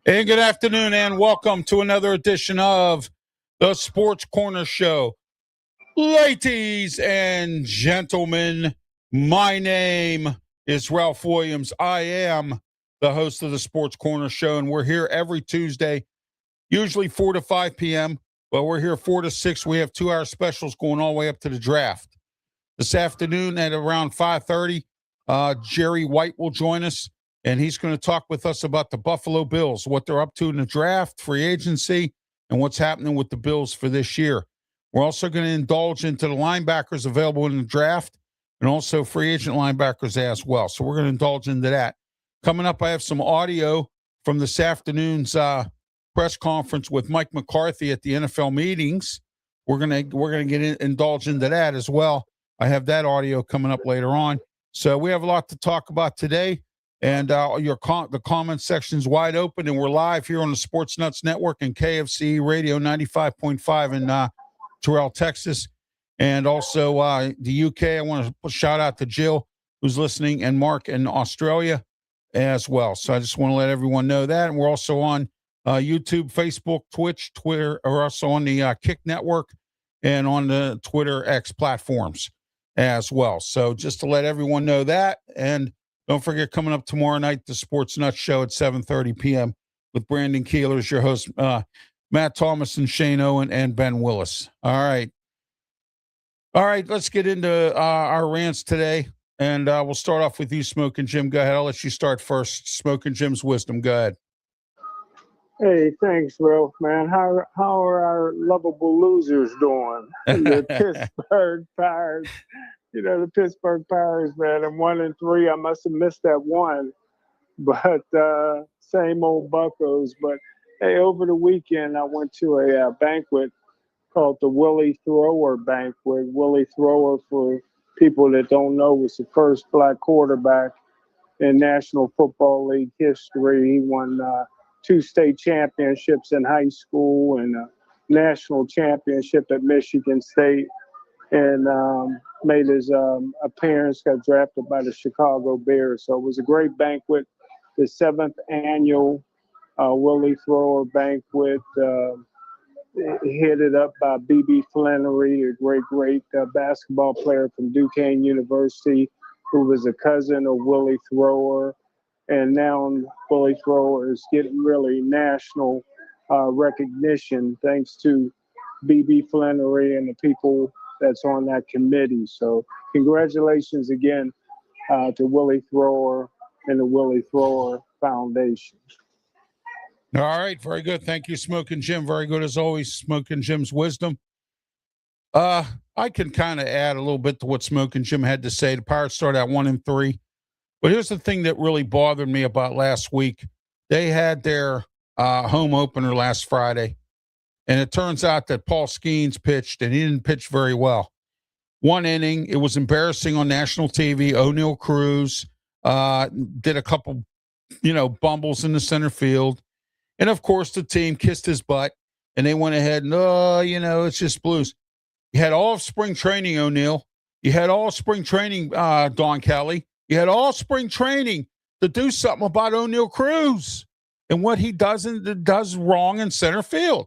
And good afternoon, and welcome to another edition of the Sports Corner Show. Ladies and gentlemen, my name is Ralph Williams. I am the host of the Sports Corner Show, and we're here every Tuesday, usually 4 to 5 p.m., but we're here 4 to 6. We have 2-hour specials going all the way up to the draft. This afternoon at around 5:30, Jerry White will join us. And he's going to talk with us about the Buffalo Bills, what they're up to in the draft, free agency, and what's happening with the Bills for this year. We're also going to indulge into the linebackers available in the draft and also free agent linebackers as well. So we're going to indulge into that. Coming up, I have some audio from this afternoon's press conference with Mike McCarthy at the NFL meetings. We're going to indulge into that as well. I have that audio coming up later on. So we have a lot to talk about today. And the comment section's wide open, and we're live here on the Sports Nuts Network and KFC Radio 95.5 in Terrell, Texas. And also the UK. I want to shout out to Jill, who's listening, and Mark in Australia as well. So I just want to let everyone know that. And we're also on YouTube, Facebook, Twitch, Twitter. We're also on the Kick Network and on the Twitter X platforms as well. So just to let everyone know that. And don't forget, coming up tomorrow night, the Sports Nuts Show at 7:30 p.m. with Brandon Keeler as your host, Matt Thomas and Shane Owen and Ben Willis. All right, let's get into our rants today, and we'll start off with you, Smokin' Jim. Go ahead. I'll let you start first. Smokin' Jim's wisdom. Go ahead. Hey, thanks, Ralph, man. How are our lovable losers doing? The Pittsburgh Pirates. You know, the Pittsburgh Pirates, man, I'm 1-3. I must have missed that one. But same old Buccos. But, hey, over the weekend, I went to a banquet called the Willie Thrower Banquet. Willie Thrower, for people that don't know, was the first black quarterback in National Football League history. He won 2 state championships in high school and a national championship at Michigan State. And made his appearance, got drafted by the Chicago Bears. So it was a great banquet, the 7th annual Willie Thrower Banquet, headed up by B.B. Flannery, a great basketball player from Duquesne University, who was a cousin of Willie Thrower. And now Willie Thrower is getting really national recognition thanks to B.B. Flannery and the people that's on that committee. So congratulations again to Willie Thrower and the Willie Thrower Foundation. All right, very good. Thank you, Smokin' Jim. Very good as always, Smokin' Jim's wisdom. I can kind of add a little bit to what Smokin' Jim had to say. The Pirates started out 1-3. But here's the thing that really bothered me about last week. They had their home opener last Friday. And it turns out that Paul Skeens pitched, and he didn't pitch very well. 1 inning, it was embarrassing on national TV. O'Neal Cruz did a couple, bumbles in the center field. And, of course, the team kissed his butt, and they went ahead and, it's just blues. You had all of spring training, O'Neal. You had all spring training, Don Kelly. You had all spring training to do something about O'Neal Cruz and what he does wrong in center field.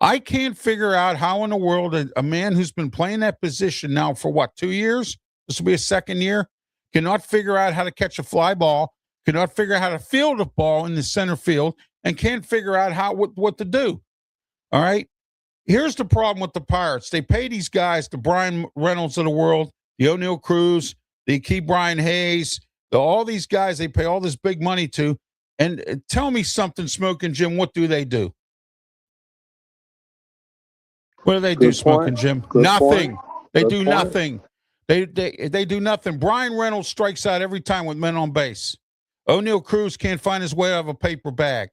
I can't figure out how in the world a man who's been playing that position now for 2 years, this will be a second year, cannot figure out how to catch a fly ball, cannot figure out how to field a ball in the center field, and can't figure out what to do. All right? Here's the problem with the Pirates. They pay these guys, the Brian Reynolds of the world, the O'Neal Cruz, the Key Brian Hayes, all these guys they pay all this big money to. And tell me something, Smokin' Jim, what do they do? What do they do, Smokin' Jim? Nothing. They do nothing. They do nothing. Brian Reynolds strikes out every time with men on base. O'Neal Cruz can't find his way out of a paper bag.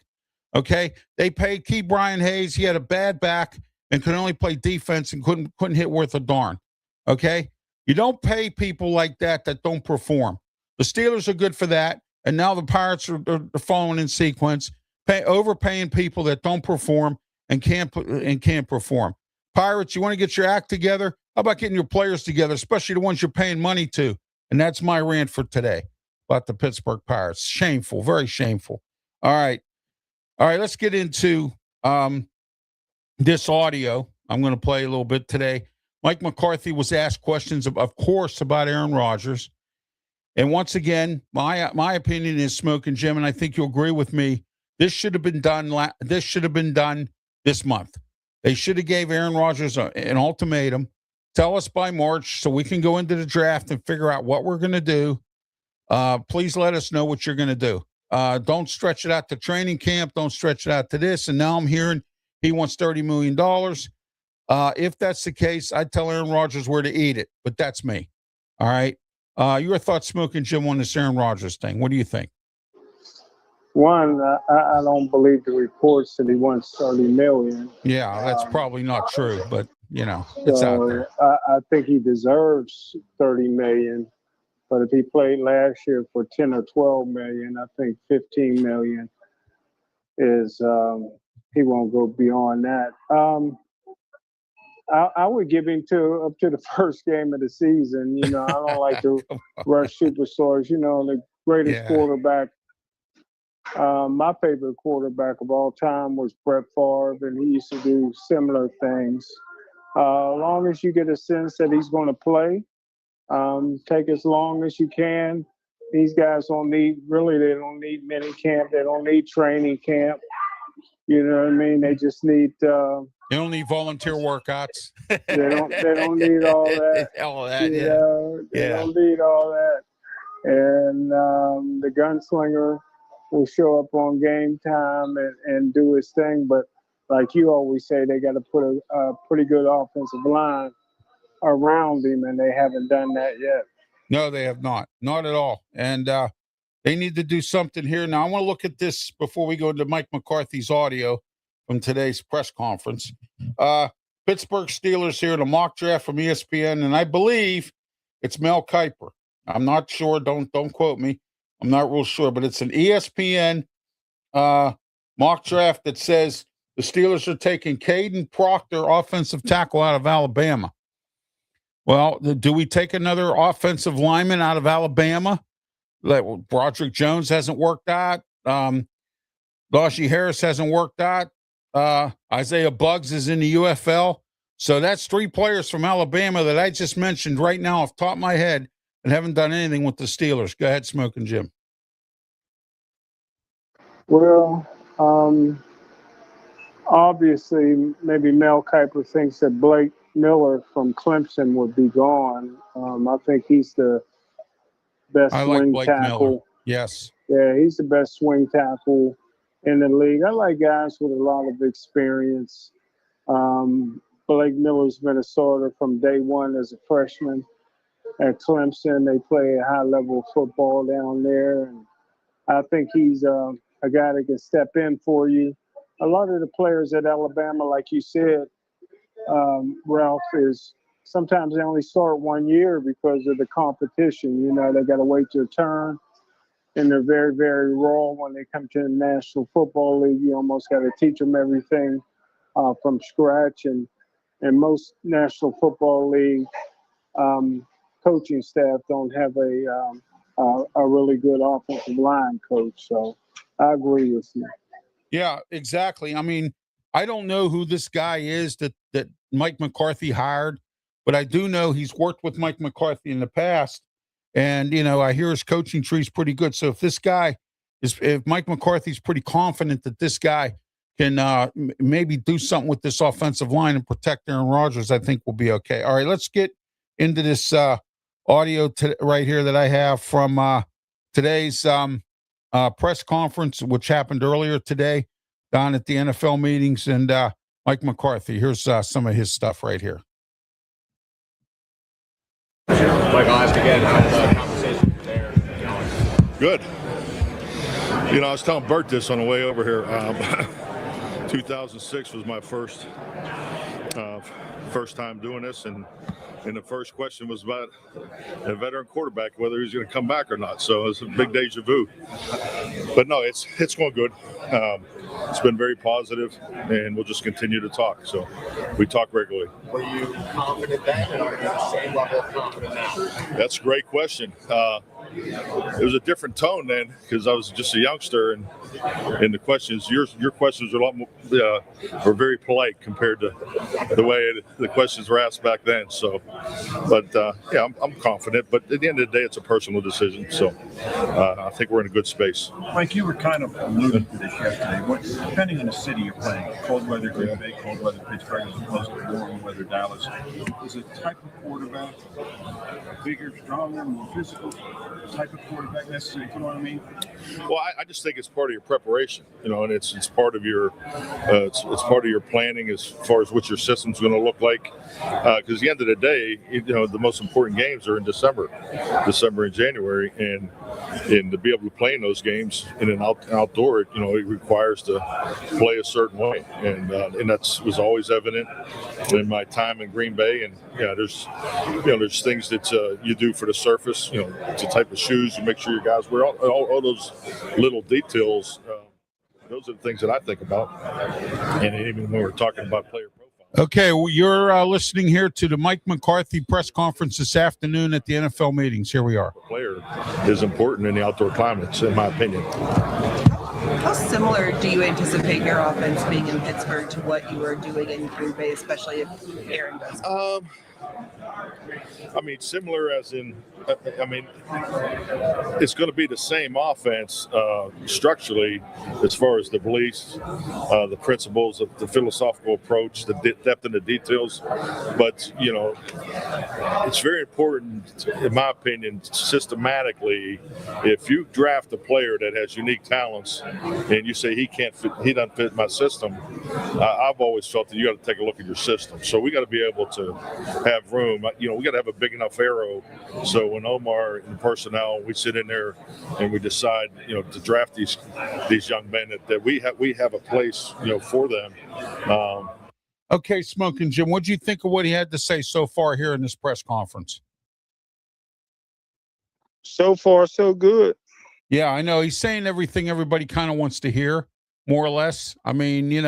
Okay? They paid Key Brian Hayes. He had a bad back and could only play defense and couldn't hit worth a darn. Okay? You don't pay people like that don't perform. The Steelers are good for that, and now the Pirates are following in sequence, overpaying people that don't perform and can't perform. Pirates, you want to get your act together? How about getting your players together, especially the ones you're paying money to? And that's my rant for today about the Pittsburgh Pirates. Shameful, very shameful. All right. All right, let's get into this audio. I'm going to play a little bit today. Mike McCarthy was asked questions, of course, about Aaron Rodgers. And once again, my opinion is, Smokin' Jim, and I think you'll agree with me, this should have been done. This should have been done this month. They should have gave Aaron Rodgers an ultimatum. Tell us by March so we can go into the draft and figure out what we're going to do. Please let us know what you're going to do. Don't stretch it out to training camp. Don't stretch it out to this. And now I'm hearing he wants $30 million. If that's the case, I'd tell Aaron Rodgers where to eat it, but that's me. All right. Your thoughts, Smokin' Jim, on this Aaron Rodgers thing. What do you think? One, I don't believe the reports that he wants $30 million. Yeah, that's probably not true, but it's out there. I think he deserves $30 million. But if he played last year for 10 or 12 million, I think 15 million is he won't go beyond that. I would give him up to the first game of the season. I don't like to rush superstars. The greatest quarterback, my favorite quarterback of all time was Brett Favre, and he used to do similar things. As long as you get a sense that he's going to play, take as long as you can. These guys they don't need mini camp. They don't need training camp. You know what I mean? They just need. They don't need volunteer workouts. They don't need all that. All that, They don't need all that. And the gunslinger will show up on game time and do his thing. But like you always say, they got to put a pretty good offensive line around him, and they haven't done that yet. No, they have not at all. And they need to do something here. Now, I want to look at this before we go into Mike McCarthy's audio from today's press conference. Pittsburgh Steelers here in a mock draft from ESPN, and I believe it's Mel Kiper. I'm not sure. Don't quote me. I'm not real sure, but it's an ESPN mock draft that says the Steelers are taking Caden Proctor, offensive tackle out of Alabama. Well, do we take another offensive lineman out of Alabama? Like Broderick Jones hasn't worked out. Najee Harris hasn't worked out. Isaiah Buggs is in the UFL. So that's 3 players from Alabama that I just mentioned right now off the top of my head and haven't done anything with the Steelers. Go ahead, Smokin' Jim. Well, obviously, maybe Mel Kiper thinks that Blake Miller from Clemson would be gone. I think he's the best swing tackle. Miller. Yes. Yeah, he's the best swing tackle in the league. I like guys with a lot of experience. Blake Miller's been a starter from day one as a freshman at Clemson. They play a high-level football down there, and I think he's a guy that can step in for you. A lot of the players at Alabama, like you said, Ralph, is sometimes they only start 1 year because of the competition. They got to wait their turn, and they're very, very raw when they come to the National Football League. You almost got to teach them everything from scratch, and most National Football League coaching staff don't have a really good offensive line coach. So I agree with you. Yeah, exactly. I mean, I don't know who this guy is that Mike McCarthy hired, but I do know he's worked with Mike McCarthy in the past. And, I hear his coaching tree is pretty good. So if Mike McCarthy's pretty confident that this guy can maybe do something with this offensive line and protect Aaron Rodgers, I think we'll be okay. All right, let's get into this audio right here that I have from today's press conference, which happened earlier today down at the NFL meetings. And Mike McCarthy, here's some of his stuff right here. Mike, I'll ask again, how's the conversation there going? Good. I was telling Bert this on the way over here. 2006 was my first time doing this, and the first question was about a veteran quarterback, whether he's going to come back or not. So it's a big deja vu. But no, it's going good. It's been very positive, and we'll just continue to talk. So we talk regularly. Were you confident then, and are you the same level of confidence now? That's a great question. it was a different tone then because I was just a youngster, and the questions, your questions were a lot more, were very polite compared to the way the questions were asked back then. So, but yeah, I'm confident. But at the end of the day, it's a personal decision. So I think we're in a good space. Mike, you were kind of alluding to this yesterday. Depending on the city you're playing, cold weather Green Bay, cold weather Pittsburgh, as opposed to warm weather Dallas, is a type of quarterback bigger, stronger, more physical type of quarterback necessary? You know what I mean? Well, I just think it's part of your preparation, and it's part of your it's part of your planning as far as what your system's going to look like. Because at the end of the day, the most important games are in December and January, and to be able to play in those games in an outdoor, it requires to play a certain way, and that was always evident in my time in Green Bay. And there's things that you do for the surface, the type of shoes you make sure your guys wear, all those little details. Those are the things that I think about, and even when we're talking about player profile. Okay, well, you're listening here to the Mike McCarthy press conference this afternoon at the NFL meetings. Here we are. The player is important in the outdoor climates, in my opinion. How similar do you anticipate your offense being in Pittsburgh to what you were doing in Green Bay, especially if Aaron does? Similar as in, it's going to be the same offense structurally as far as the beliefs, the principles, the philosophical approach, the depth in the details. But, it's very important, in my opinion, systematically, if you draft a player that has unique talents and you say he doesn't fit my system, I've always felt that you got to take a look at your system. So we got to be able to have room. We got to have a big enough arrow so when Omar and the personnel, we sit in there and we decide to draft these young men that we have a place for them. Okay, Smokin' Jim, what do you think of what he had to say so far here in this press conference? So far, so good. Yeah, I know he's saying everything everybody kind of wants to hear, more or less. He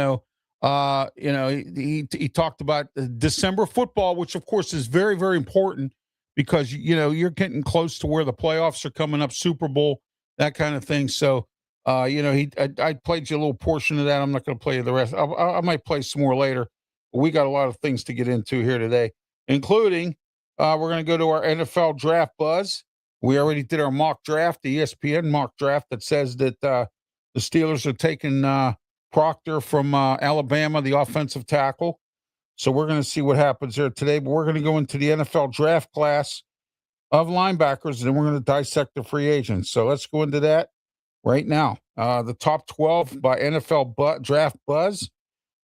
talked about December football, which of course is very, very important because you're getting close to where the playoffs are coming up, Super Bowl, that kind of thing. So, I played you a little portion of that. I'm not going to play you the rest. I might play some more later. But we got a lot of things to get into here today, including we're going to go to our NFL draft buzz. We already did our mock draft, the ESPN mock draft that says that the Steelers are taking Proctor from Alabama, the offensive tackle. So we're going to see what happens there today. But we're going to go into the NFL draft class of linebackers, and then we're going to dissect the free agents. So let's go into that right now. The top 12 by NFL draft buzz.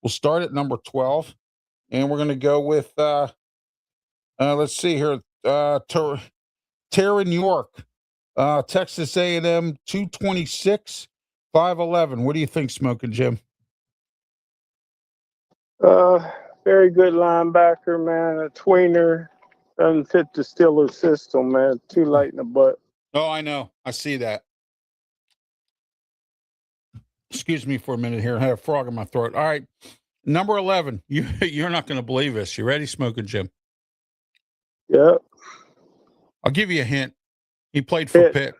We'll start at number 12, and we're going to go with, let's see here, Taron York, Texas A&M, 226, 5'11". What do you think, Smokin' Jim? Very good linebacker, man. A tweener. Doesn't fit the Steelers system, man. Too light in the butt. Oh, I know. I see that. Excuse me for a minute here. I had a frog in my throat. All right. Number 11. You're not going to believe this. You ready, Smokin' Jim? Yep. I'll give you a hint. He played for Pitt.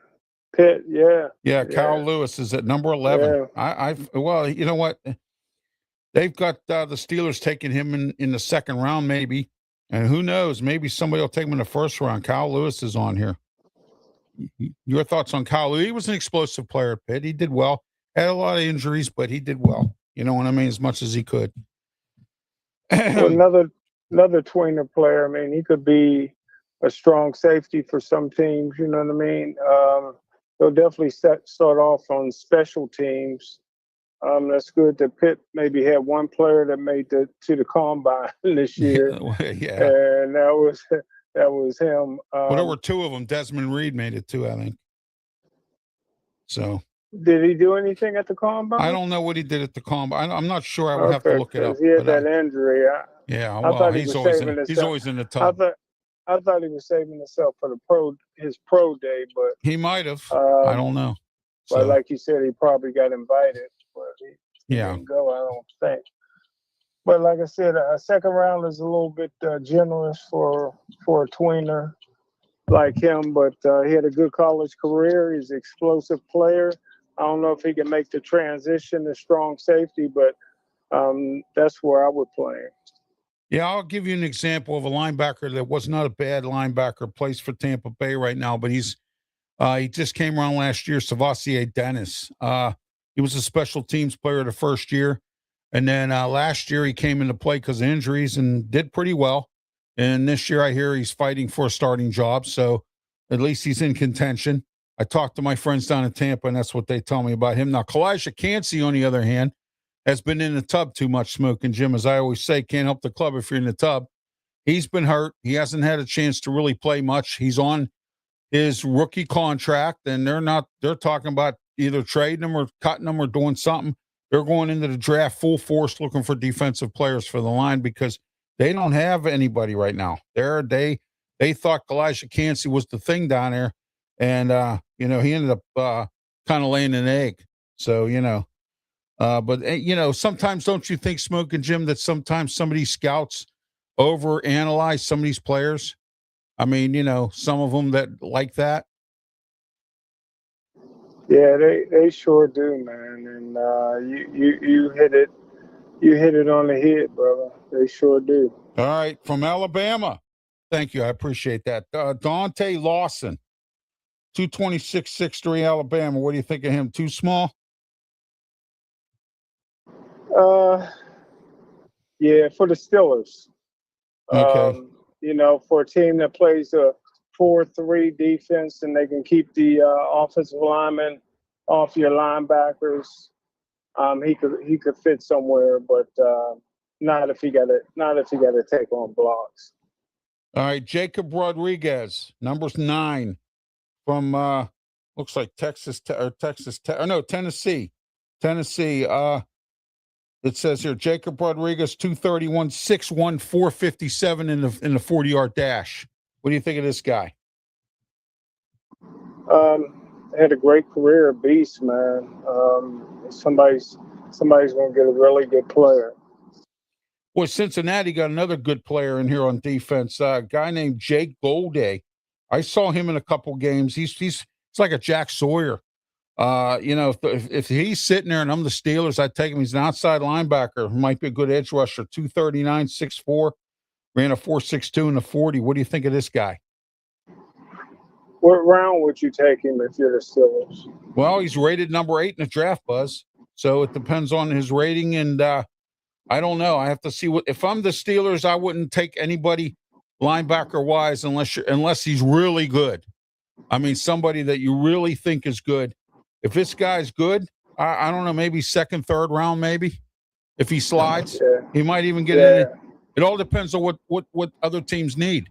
Pitt, yeah. Yeah, Kyle Lewis is at number 11. Yeah. Well, you know what? They've got the Steelers taking him in the second round, maybe. And who knows? Maybe somebody will take him in the first round. Kyle Lewis is on here. Your thoughts on Kyle Lewis? He was an explosive player at Pitt. He did well. Had a lot of injuries, but he did well. You know what I mean? As much as he could. Well, another tweener player. I mean, he could be a strong safety for some teams. You know what I mean? They'll definitely start off on special teams. That's good that Pitt maybe had one player that made to the combine this year. Yeah. And that was him. Well, there were two of them. Desmond Reed made it too, I think. So. Did he do anything at the combine? I don't know what he did at the combine. I'm not sure. I would have to look it up. He had that injury. I thought he's always in the top. I thought he was saving himself for his pro day, but he might have. I don't know. But like you said, he probably got invited, but he didn't go. I don't think. But like I said, a second round is a little bit generous for a tweener. like him, but he had a good college career. He's an explosive player. I don't know if he can make the transition to strong safety, but that's where I would play him. Yeah, I'll give you an example of a linebacker that was not a bad linebacker, plays for Tampa Bay right now, but he just came around last year, Savasier Dennis. He was a special teams player the first year. And then last year he came into play because of injuries and did pretty well. And this year I hear he's fighting for a starting job. So at least he's in contention. I talked to my friends down in Tampa, and that's what they tell me about him. Now, Kalijah Cansey, on the other hand, has been in the tub too much, Smokin' Jim. As I always say, can't help the club if you're in the tub. He's been hurt. He hasn't had a chance to really play much. He's on his rookie contract, and they're talking about either trading him or cutting him or doing something. They're going into the draft full force looking for defensive players for the line because they don't have anybody right now. They thought Kalijah Cansey was the thing down there, and he ended up kind of laying an egg. So but sometimes don't you think, Smokin' Jim, that sometimes some of these scouts overanalyze some of these players? I mean, some of them that like that. Yeah, they sure do, man. And you hit it on the head, brother. They sure do. All right, from Alabama. Thank you. I appreciate that. Dante Lawson, 226, 6'3", Alabama. What do you think of him? Too small? Yeah, for the Steelers. Okay. For a team that plays a 4-3 defense and they can keep the offensive linemen off your linebackers, he could fit somewhere, but not if he got to take on blocks. All right, Jacob Rodriguez, numbers 9, from looks like Tennessee. Tennessee. It says here, Jacob Rodriguez, 231, 6'1", 457 in the 40-yard dash. What do you think of this guy? Had a great career, a beast, man. Somebody's going to get a really good player. Well, Cincinnati got another good player in here on defense, a guy named Jake Golday. I saw him in a couple games. He's like a Jack Sawyer. If he's sitting there and I'm the Steelers, I'd take him. He's an outside linebacker. Might be a good edge rusher. 239, 6'4", ran a 4.62 in the 40. What do you think of this guy? What round would you take him if you're the Steelers? Well, he's rated number 8 in the draft, Buzz. So it depends on his rating, and I don't know. I have to see if I'm the Steelers, I wouldn't take anybody linebacker wise unless he's really good. I mean, somebody that you really think is good. If this guy's good, I don't know, maybe second, third round, maybe. If he slides, he might even get in it. It all depends on what other teams need.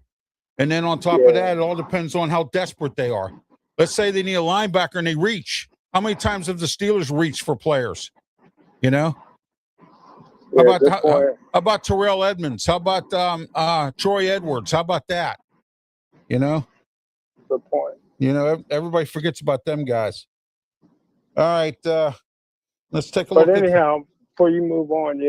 And then on top of that, it all depends on how desperate they are. Let's say they need a linebacker and they reach. How many times have the Steelers reached for players? How about Terrell Edmonds? How about Troy Edwards? How about that? Good point. Everybody forgets about them guys. All right, let's take a look. But anyhow, before you move on,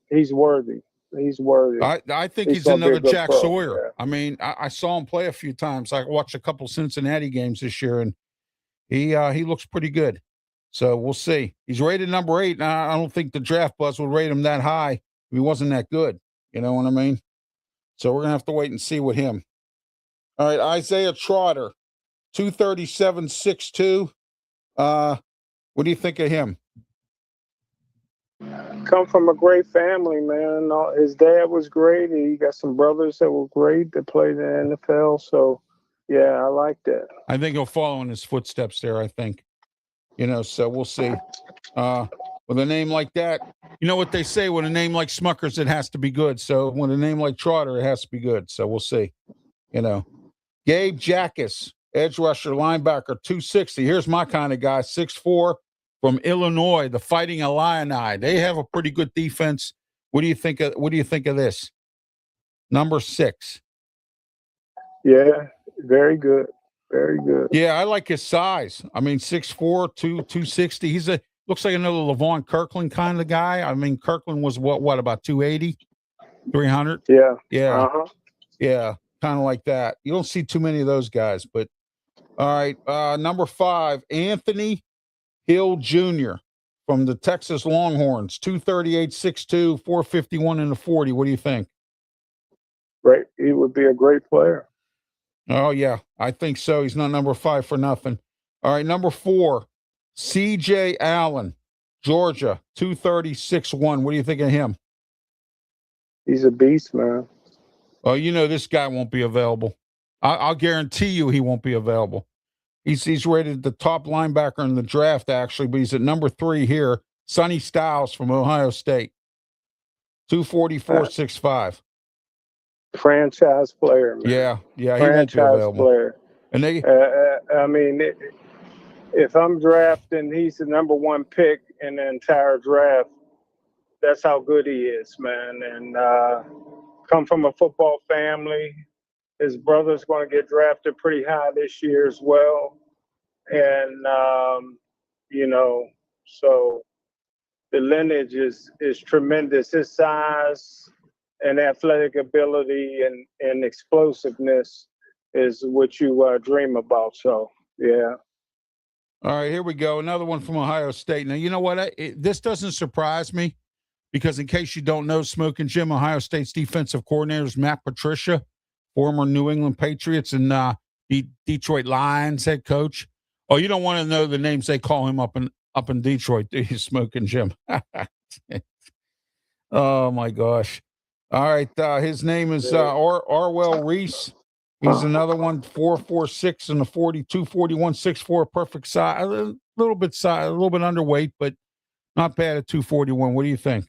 he's worthy. He's worthy. I think he's another Jack Sawyer. Yeah. I mean, I saw him play a few times. I watched a couple Cincinnati games this year, and he looks pretty good. So we'll see. He's rated number 8. Now, I don't think the draft buzz would rate him that high if he wasn't that good. You know what I mean? So we're going to have to wait and see with him. All right, Isaiah Trotter, 237, 6'2". What do you think of him? Come from a great family, man. His dad was great. He got some brothers that were great that played in the NFL. So, I like that. I think he'll follow in his footsteps there, I think. So we'll see. With a name like that, you know what they say, with a name like Smuckers, it has to be good. So with a name like Trotter, it has to be good. So we'll see. Gabe Jackus, edge rusher, linebacker, 260. Here's my kind of guy, 6'4", from Illinois, the Fighting Illini. They have a pretty good defense. What do you think of this? Number 6. Yeah, very good. Very good. Yeah, I like his size. I mean, 6'4", 260. He's looks like another LaVon Kirkland kind of guy. I mean, Kirkland was what about 280, 300? Yeah. Yeah. Uh-huh. Yeah. kind of like that. You don't see too many of those guys, but all right. Number 5, Anthony Hill Jr. from the Texas Longhorns, 238, 6'2", 451 in the 40. What do you think? Right. He would be a great player. Oh, yeah, I think so. He's not number 5 for nothing. All right, number 4, C.J. Allen, Georgia, 230, 6'1". What do you think of him? He's a beast, man. Oh, you know this guy won't be available. I'll guarantee you he won't be available. He's rated the top linebacker in the draft, actually, but he's at number 3 here. Sonny Styles from Ohio State, 244, 6'5". Franchise player, man. Yeah, he won't be Franchise available. player. And they, I mean, if I'm drafting, he's the number 1 pick in the entire draft. That's how good he is, man. And come from a football family. His brother's going to get drafted pretty high this year as well. And, so the lineage is tremendous. His size and athletic ability and explosiveness is what you dream about. So, yeah. all right, here we go. Another one from Ohio State. Now, you know what? This doesn't surprise me because in case you don't know, Smokin' Jim, Ohio State's defensive coordinator is Matt Patricia, former New England Patriots and Detroit Lions head coach. Oh, you don't want to know the names they call him up in Detroit, do you, Smokin' Jim? Oh, my gosh. All right, his name is Arwell Reese. He's another one, 4'6" in the 40, 241, 6'4", perfect size. A little bit underweight, but not bad at 241. What do you think?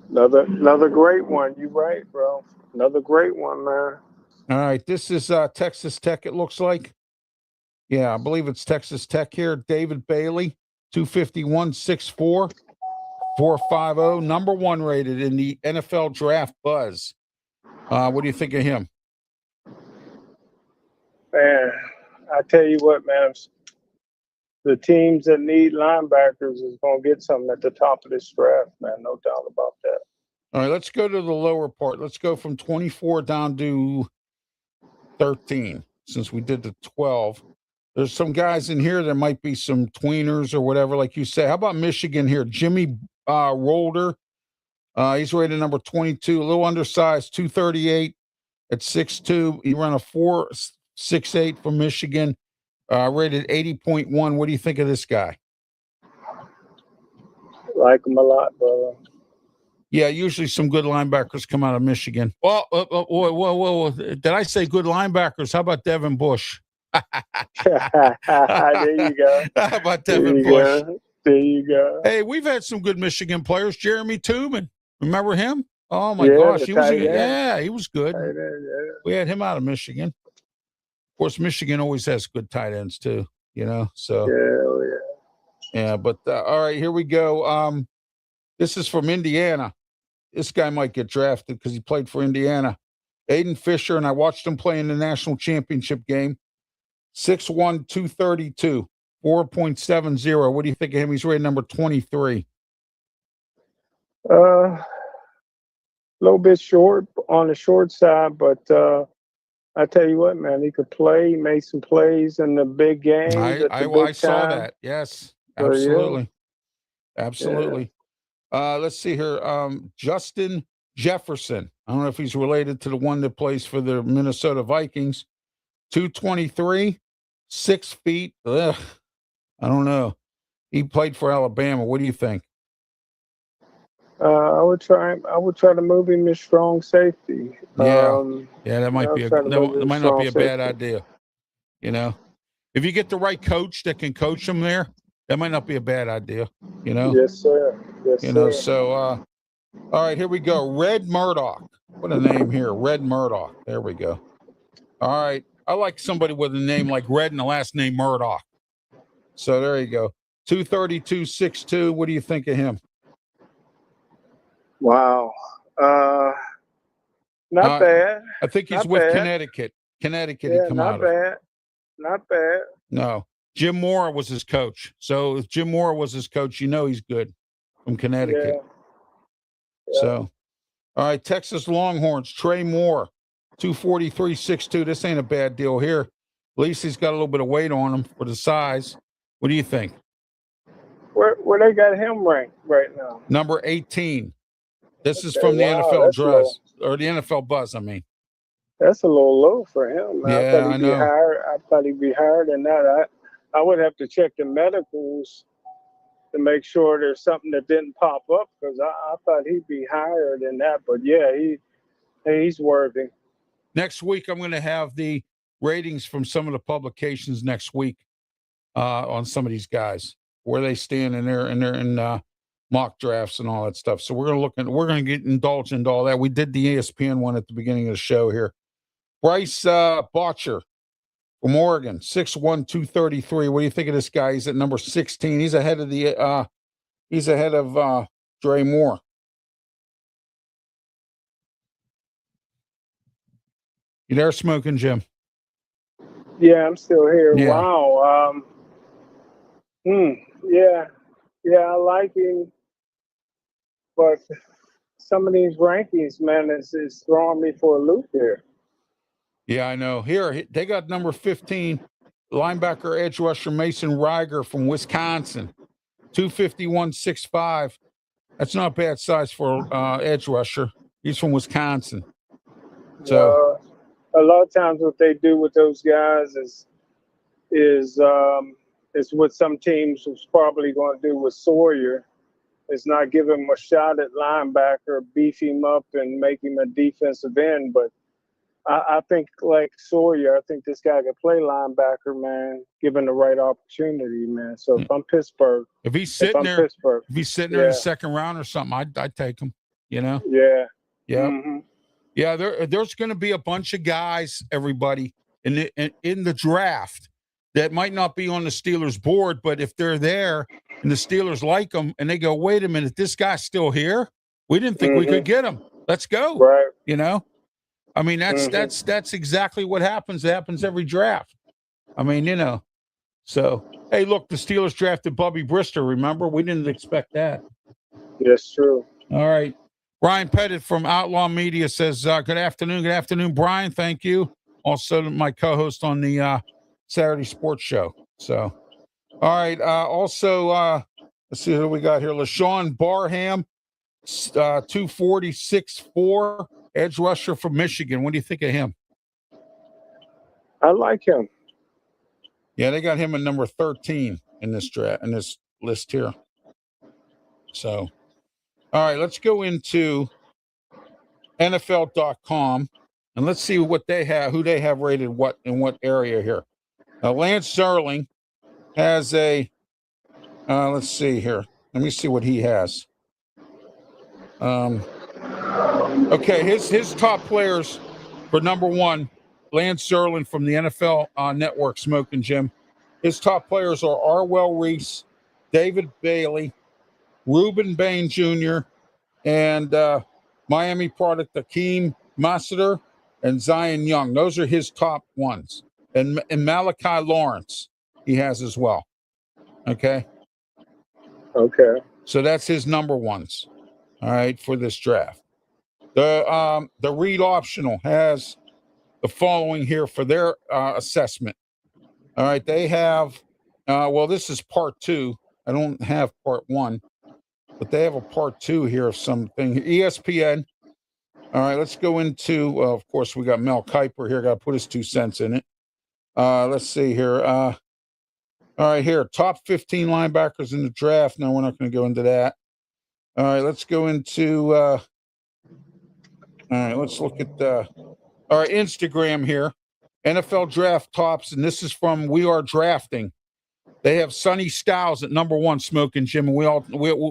Another great one. You're right, bro. Another great one, man. All right, this is Texas Tech, it looks like. Yeah, I believe it's Texas Tech here. David Bailey, 251, 6'4", 450, number 1 rated in the NFL draft buzz. What do you think of him? Man, I tell you what, man, the teams that need linebackers is going to get something at the top of this draft, man. No doubt about that. All right, let's go to the lower part. Let's go from 24 down to 13, since we did the 12. There's some guys in here that might be some tweeners or whatever, like you say. How about Michigan here? Jimmy Rolder. He's rated number 22, a little undersized, 238 at 6'2". He ran a 4.68 from Michigan, rated 80.1. What do you think of this guy? Like him a lot, brother. Yeah, usually some good linebackers come out of Michigan. Whoa. Did I say good linebackers? How about Devin Bush? There you go. How about Devin Bush? There you go. Hey, we've had some good Michigan players. Jeremy Tubman. Remember him? Oh, my gosh. He was good. We had him out of Michigan. Of course, Michigan always has good tight ends, too, so. Yeah, but all right, here we go. This is from Indiana. This guy might get drafted because he played for Indiana. Aiden Fisher, and I watched him play in the national championship game. 6'1", 232, 4.70. What do you think of him? He's rated number 23. A little bit short, on the short side, but I tell you what, man, he could play. He made some plays in the big games. I saw that. Yes, absolutely. Absolutely. Let's see here. Justin Jefferson. I don't know if he's related to the one that plays for the Minnesota Vikings. 223, 6 feet. Ugh, I don't know. He played for Alabama. What do you think? I would try to move him to strong safety. That might not be a bad idea. If you get the right coach that can coach him there, that might not be a bad idea. Yes, sir. Yes, sir. So all right, here we go. Red Murdoch. What a name here, Red Murdoch. There we go. All right, I like somebody with a name like Red and the last name Murdoch. So there you go. 232, 6'2". What do you think of him? Wow. Not bad. I think he's with Connecticut. Connecticut, yeah, he come not out bad. of. Not bad. No. Jim Mora was his coach. So if Jim Mora was his coach, he's good from Connecticut. Yeah. So, All right, Texas Longhorns, Trey Moore, 243.62. This ain't a bad deal here. At least he's got a little bit of weight on him for the size. What do you think? Where they got him ranked right now? Number 18. This is Okay, from the wow, NFL that's low. or the NFL Buzz, I mean. That's a little low for him. Man. Yeah, I I know. thought he'd be higher than that. I would have to check the medicals to make sure there's something that didn't pop up because I thought he'd be higher than that. But yeah, he's worthy. Next week, I'm going to have the ratings from some of the publications next week on some of these guys, where they stand in their mock drafts and all that stuff. So we're going to get indulged into all that. We did the ESPN one at the beginning of the show here. Bryce Botcher from Oregon, 6'1", 233. What do you think of this guy? He's at number 16. He's ahead of Dre Moore. You there, Smokin, Jim? Yeah, I'm still here. Yeah. Wow. Yeah, I like him, but some of these rankings, man, is throwing me for a loop here. Yeah, I know. Here, they got number 15, linebacker edge rusher Mason Reiger from Wisconsin, 251.65. That's not a bad size for edge rusher. He's from Wisconsin. So a lot of times what they do with those guys is what some teams was probably going to do with Sawyer, is not give him a shot at linebacker, beef him up, and make him a defensive end. But I think, like Sawyer, I think this guy could play linebacker, man, given the right opportunity, man. So if I'm Pittsburgh, if he's sitting there in the second round or something, I'd take him. You know? Yeah. Yeah. Mm-hmm. Yeah. There's going to be a bunch of guys, everybody, in the draft that might not be on the Steelers board, but if they're there and the Steelers like them and they go, wait a minute, this guy's still here. We didn't think we could get him. Let's go. Right. You know? I mean, that's exactly what happens. It happens every draft. I mean, you know. So, hey, look, the Steelers drafted Bubby Brister, remember? We didn't expect that. Yes, true. All right. Brian Pettit from Outlaw Media says, good afternoon. Good afternoon, Brian. Thank you. Also, my co-host on the Saturday Sports Show. So, all right. Let's see who we got here. LaShawn Barham, 246.4, edge rusher from Michigan. What do you think of him? I like him. Yeah, they got him at number 13 in this draft, in this list here. So, all right, let's go into NFL.com and let's see what they have, who they have rated what in what area here. Now, Lance Zerling has a, let's see here. Let me see what he has. Okay, his top players for number one, Lance Zerling from the NFL Network, Smokin' Jim. His top players are Arwell Reese, David Bailey, Reuben Bain Jr., and Miami product Akeem Masseter and Zion Young. Those are his top ones. And Malachi Lawrence he has as well. Okay? Okay. So that's his number ones, all right, for this draft. The Read Optional has the following here for their assessment. All right, they have, this is part 2. I don't have part 1, but they have a part 2 here of something. ESPN. All right, let's go into, of course, we got Mel Kiper here. Got to put his 2 cents in it. Let's see here. All right, here, top 15 linebackers in the draft. No, we're not going to go into that. All right, let's go into, all right, let's look at our Instagram here. NFL draft tops, and this is from We Are Drafting. They have Sonny Styles at number 1, Smokin' Jim, and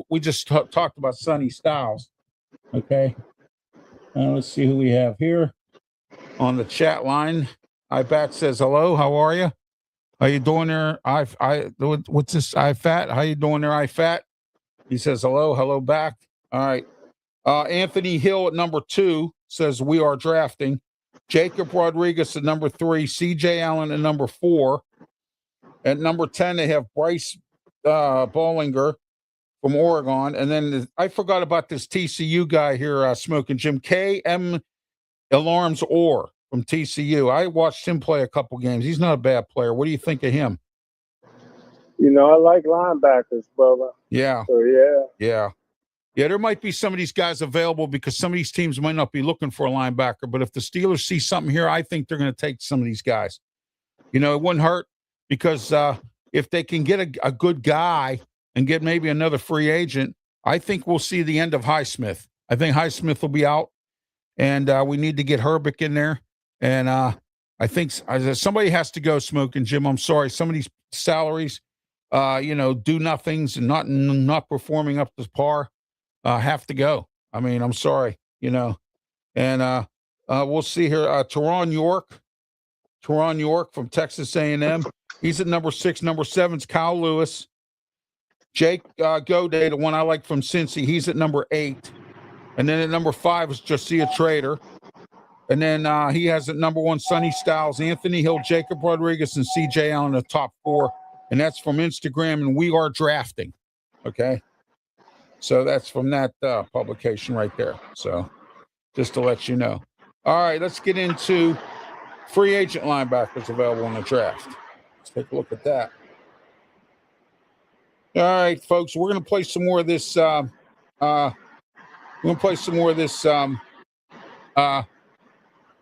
we just talked about Sonny Styles. Okay, let's see who we have here on the chat line. IBAT says hello. How are you? How you doing there? What's this? IFAT? How you doing there? IFAT? He says hello back. All right. Anthony Hill at number 2 says We Are Drafting. Jacob Rodriguez at number 3. C.J. Allen at number 4. At number 10, they have Bryce Bollinger from Oregon. And then I forgot about this TCU guy here, Smoking Jim, K.M. Alarms Orr from TCU. I watched him play a couple games. He's not a bad player. What do you think of him? You know, I like linebackers, brother. Yeah. So, yeah. Yeah. Yeah, there might be some of these guys available because some of these teams might not be looking for a linebacker. But if the Steelers see something here, I think they're going to take some of these guys. You know, it wouldn't hurt because if they can get a good guy and get maybe another free agent, I think we'll see the end of Highsmith. I think Highsmith will be out, and we need to get Herbeck in there. And I think somebody has to go, Smoking Jim. I'm sorry. Some of these salaries, do nothings and not performing up to par. Have to go. I mean, I'm sorry, and we'll see here. Teron York from Texas A&M. He's at number 6. Number 7's Kyle Lewis. Jake Goday, the one I like from Cincy, he's at number 8. And then at number 5 is Josiah Trader. And then he has at number 1 Sonny Styles, Anthony Hill, Jacob Rodriguez, and C.J. Allen, the top 4. And that's from Instagram, and we are drafting. Okay. So that's from that publication right there. So just to let you know. All right, let's get into free agent linebackers available in the draft. Let's take a look at that. All right, folks, we're going to play some more of this.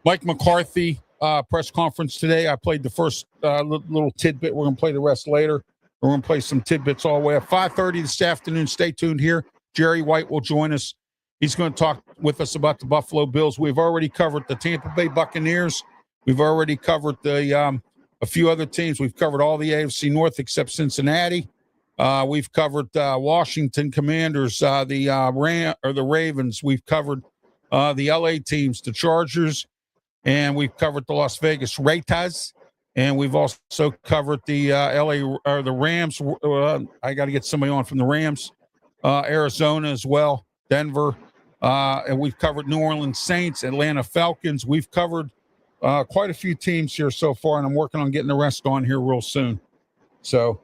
Mike McCarthy press conference today. I played the first little tidbit. We're going to play the rest later. We're going to play some tidbits all the way up. 5:30 this afternoon. Stay tuned here. Jerry White will join us. He's going to talk with us about the Buffalo Bills. We've already covered the Tampa Bay Buccaneers. We've already covered the a few other teams. We've covered all the AFC North except Cincinnati. We've covered Washington Commanders, the Ravens. We've covered the LA teams, the Chargers, and we've covered the Las Vegas Raiders. And we've also covered the the Rams. I got to get somebody on from the Rams. Arizona as well, Denver. And we've covered New Orleans Saints, Atlanta Falcons. We've covered quite a few teams here so far, and I'm working on getting the rest on here real soon. So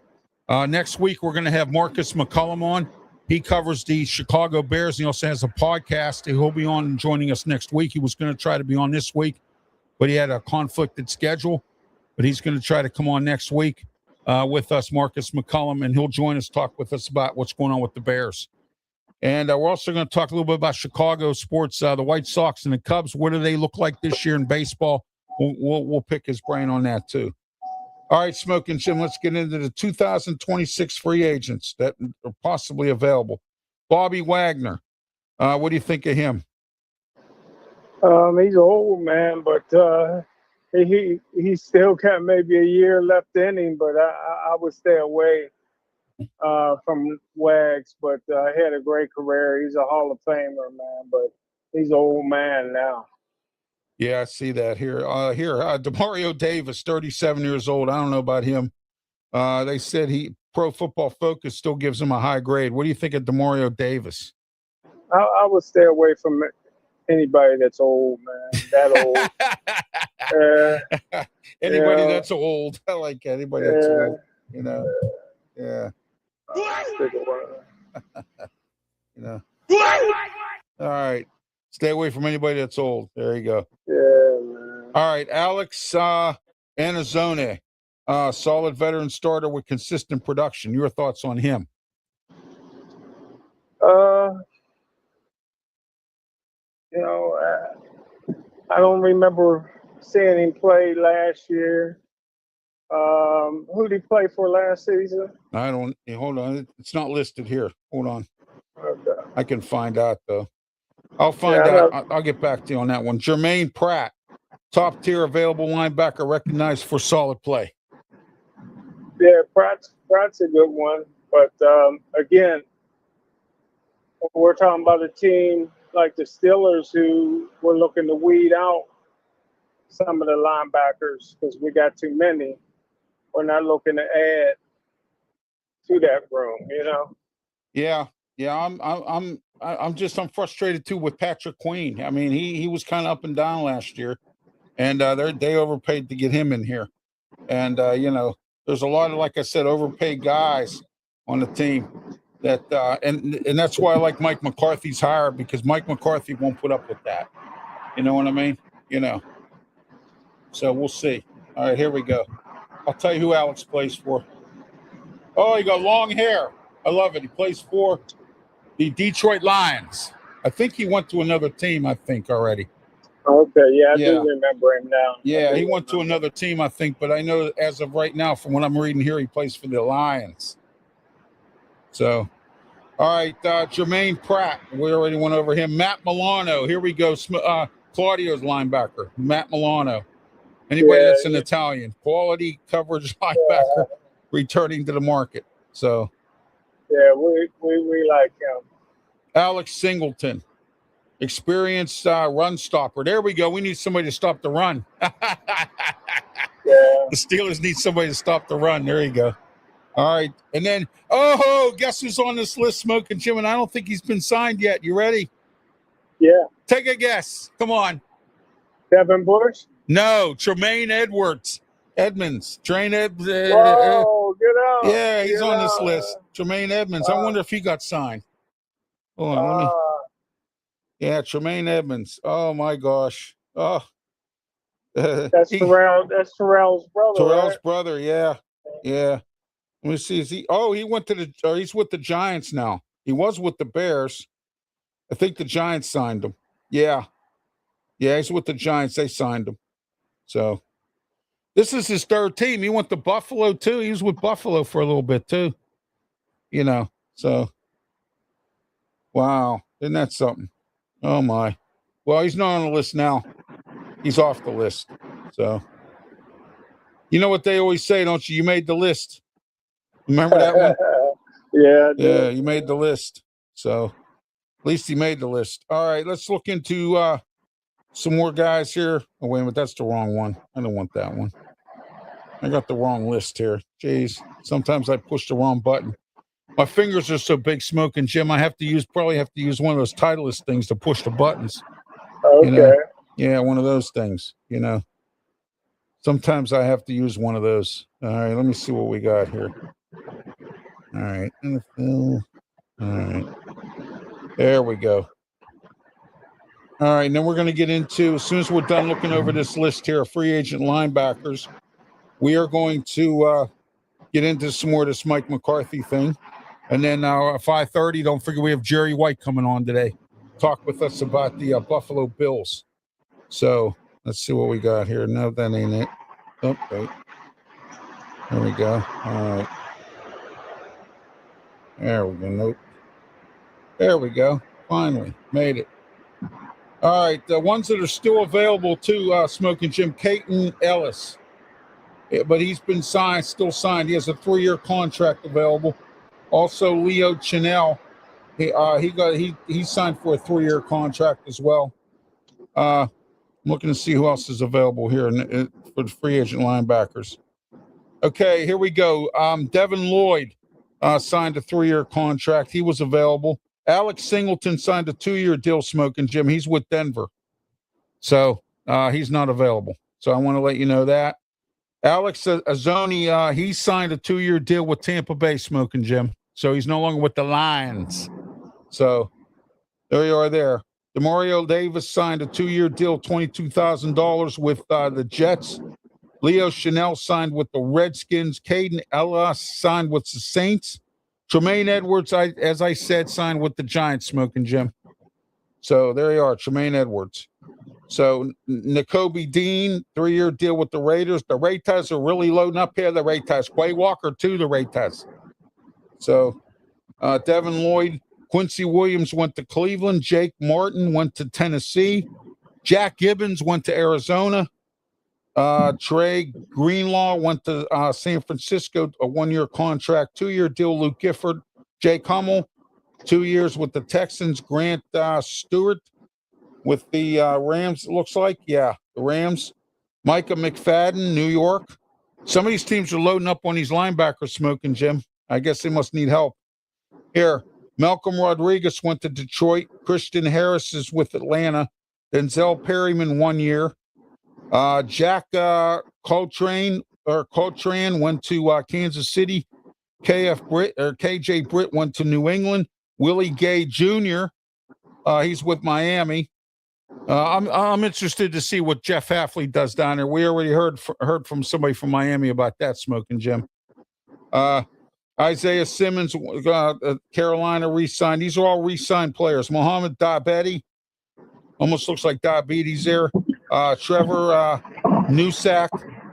next week, we're going to have Marcus McCullum on. He covers the Chicago Bears. He also has a podcast. He'll be on and joining us next week. He was going to try to be on this week, but he had a conflicted schedule. But he's going to try to come on next week with us, Marcus McCullum, and he'll join us, talk with us about what's going on with the Bears. And we're also going to talk a little bit about Chicago sports, the White Sox and the Cubs. What do they look like this year in baseball? We'll pick his brain on that, too. All right, Smoking Jim, let's get into the 2026 free agents that are possibly available. Bobby Wagner, what do you think of him? He's an old man, but he still got maybe a year left in him, but I would stay away from Wags. But he had a great career. He's a Hall of Famer, man, but he's an old man now. Yeah, I see that here. Demario Davis, 37 years old. I don't know about him. They said Pro Football Focus still gives him a high grade. What do you think of Demario Davis? I would stay away from anybody that's old, man. That old. Anybody that's old. I like anybody that's old. Yeah. All right. Stay away from anybody that's old. There you go. Yeah, man. All right. Alex Anazone, solid veteran starter with consistent production. Your thoughts on him? I don't remember seeing him play last year. Who did he play for last season? Hold on. It's not listed here. Hold on. Okay. I can find out, though. I'll find out. I'll get back to you on that one. Jermaine Pratt, top tier available linebacker, recognized for solid play. Yeah, Pratt's a good one. But again, we're talking about a team like the Steelers who were looking to weed out some of the linebackers because we got too many. We're not looking to add to that room, Yeah. I'm frustrated too with Patrick Queen. I mean, he was kind of up and down last year, and they overpaid to get him in here. And there's a lot of, like I said, overpaid guys on the team. That and that's why I like Mike McCarthy's hire, because Mike McCarthy won't put up with that. You know what I mean? You know. So we'll see. All right, here we go. I'll tell you who Alex plays for. Oh, he got long hair. I love it. He plays for the Detroit Lions. I think he went to another team, I think, already. Okay, yeah, I Yeah. do remember him now. Yeah, he went to another team, I think, but I know as of right now, from what I'm reading here, he plays for the Lions. So, all right, Jermaine Pratt. We already went over him. Matt Milano. Here we go. Claudio's linebacker, Matt Milano. Anybody that's an Italian, quality coverage linebacker, returning to the market. So, yeah, we like him. Alex Singleton, experienced run stopper. There we go. We need somebody to stop the run. Yeah. The Steelers need somebody to stop the run. There you go. All right. And then, guess who's on this list, Smokin' Jim? And I don't think he's been signed yet. You ready? Yeah. Take a guess. Come on. Devin Bush? No, Tremaine Edmunds. Whoa, get out. Yeah, he's Get on this out. list. Tremaine Edmunds. I wonder if he got signed. Hold on, let me. Yeah, Tremaine Edmunds. Oh my gosh. Oh. That's Terrell's brother. Terrell's right? brother, yeah. Yeah. Let me see. He went to he's with the Giants now. He was with the Bears. I think the Giants signed him. Yeah. Yeah, he's with the Giants. They signed him. So this is his third team. He went to Buffalo too. He was with Buffalo for a little bit too. You know, so wow. Isn't that something? Oh my. Well, he's not on the list now. He's off the list. So you know what they always say, don't you? You made the list. Remember that one? Yeah, you made the list. So at least he made the list. All right, let's look into some more guys here. Oh, wait a minute, that's the wrong one. I don't want that one. I got the wrong list here. Jeez, sometimes I push the wrong button. My fingers are so big, Smokin' Jim. I probably have to use one of those Titleist things to push the buttons. Okay. You know? Yeah, one of those things. You know, sometimes I have to use one of those. All right, let me see what we got here. All right, NFL. All right, there we go. All right, then we're going to get into, as soon as we're done looking over this list here of free agent linebackers, we are going to get into some more of this Mike McCarthy thing. And then at 5:30, don't forget we have Jerry White coming on today. Talk with us about the Buffalo Bills. So let's see what we got here. No, that ain't it. Oh, wait. There we go. All right. There we go. Nope. There we go. Finally made it. All right. The ones that are still available to Smokin' Jim, Caton Ellis. Yeah, but he's been still signed. He has a 3-year contract available. Also, Leo Chenell, he signed for a 3-year contract as well. I'm looking to see who else is available here for the free agent linebackers. Okay, here we go. Devin Lloyd signed a 3-year contract. He was available. Alex Singleton signed a 2-year deal, Smokin' Jim. He's with Denver. So he's not available. So I want to let you know that. Alex Azzoni, he signed a 2-year deal with Tampa Bay, Smokin' Jim. So he's no longer with the Lions. So there you are there. Demario Davis signed a 2-year deal, $22,000 with the Jets. Leo Chanel signed with the Redskins. Caden Ellis signed with the Saints. Tremaine Edwards, as I said, signed with the Giants, Smokin' Jim. So there you are, Tremaine Edwards. So N'Kobe Dean, 3-year deal with the Raiders. The Raiders are really loading up here, the Raiders. Quay Walker, too, the Raiders. So Devin Lloyd, Quincy Williams went to Cleveland. Jake Martin went to Tennessee. Jack Gibbons went to Arizona. Trey Greenlaw went to San Francisco, a 1-year contract. 2-year deal, Luke Gifford. Jake Hummel, 2 years with the Texans. Grant Stewart with the Rams, it looks like. Yeah, the Rams. Micah McFadden, New York. Some of these teams are loading up on these linebackers, Smokin' Jim. I guess they must need help. Here, Malcolm Rodriguez went to Detroit. Christian Harris is with Atlanta. Denzel Perryman, 1 year. Jack Coltrane went to Kansas City. KJ Britt went to New England. Willie Gay Jr. He's with Miami. I'm interested to see what Jeff Hafley does down there. We already heard from somebody from Miami about that, Smokin' Jim. Isaiah Simmons, Carolina re-signed. These are all re-signed players. Mohamed Dabedi, almost looks like diabetes there. Trevor Newsack,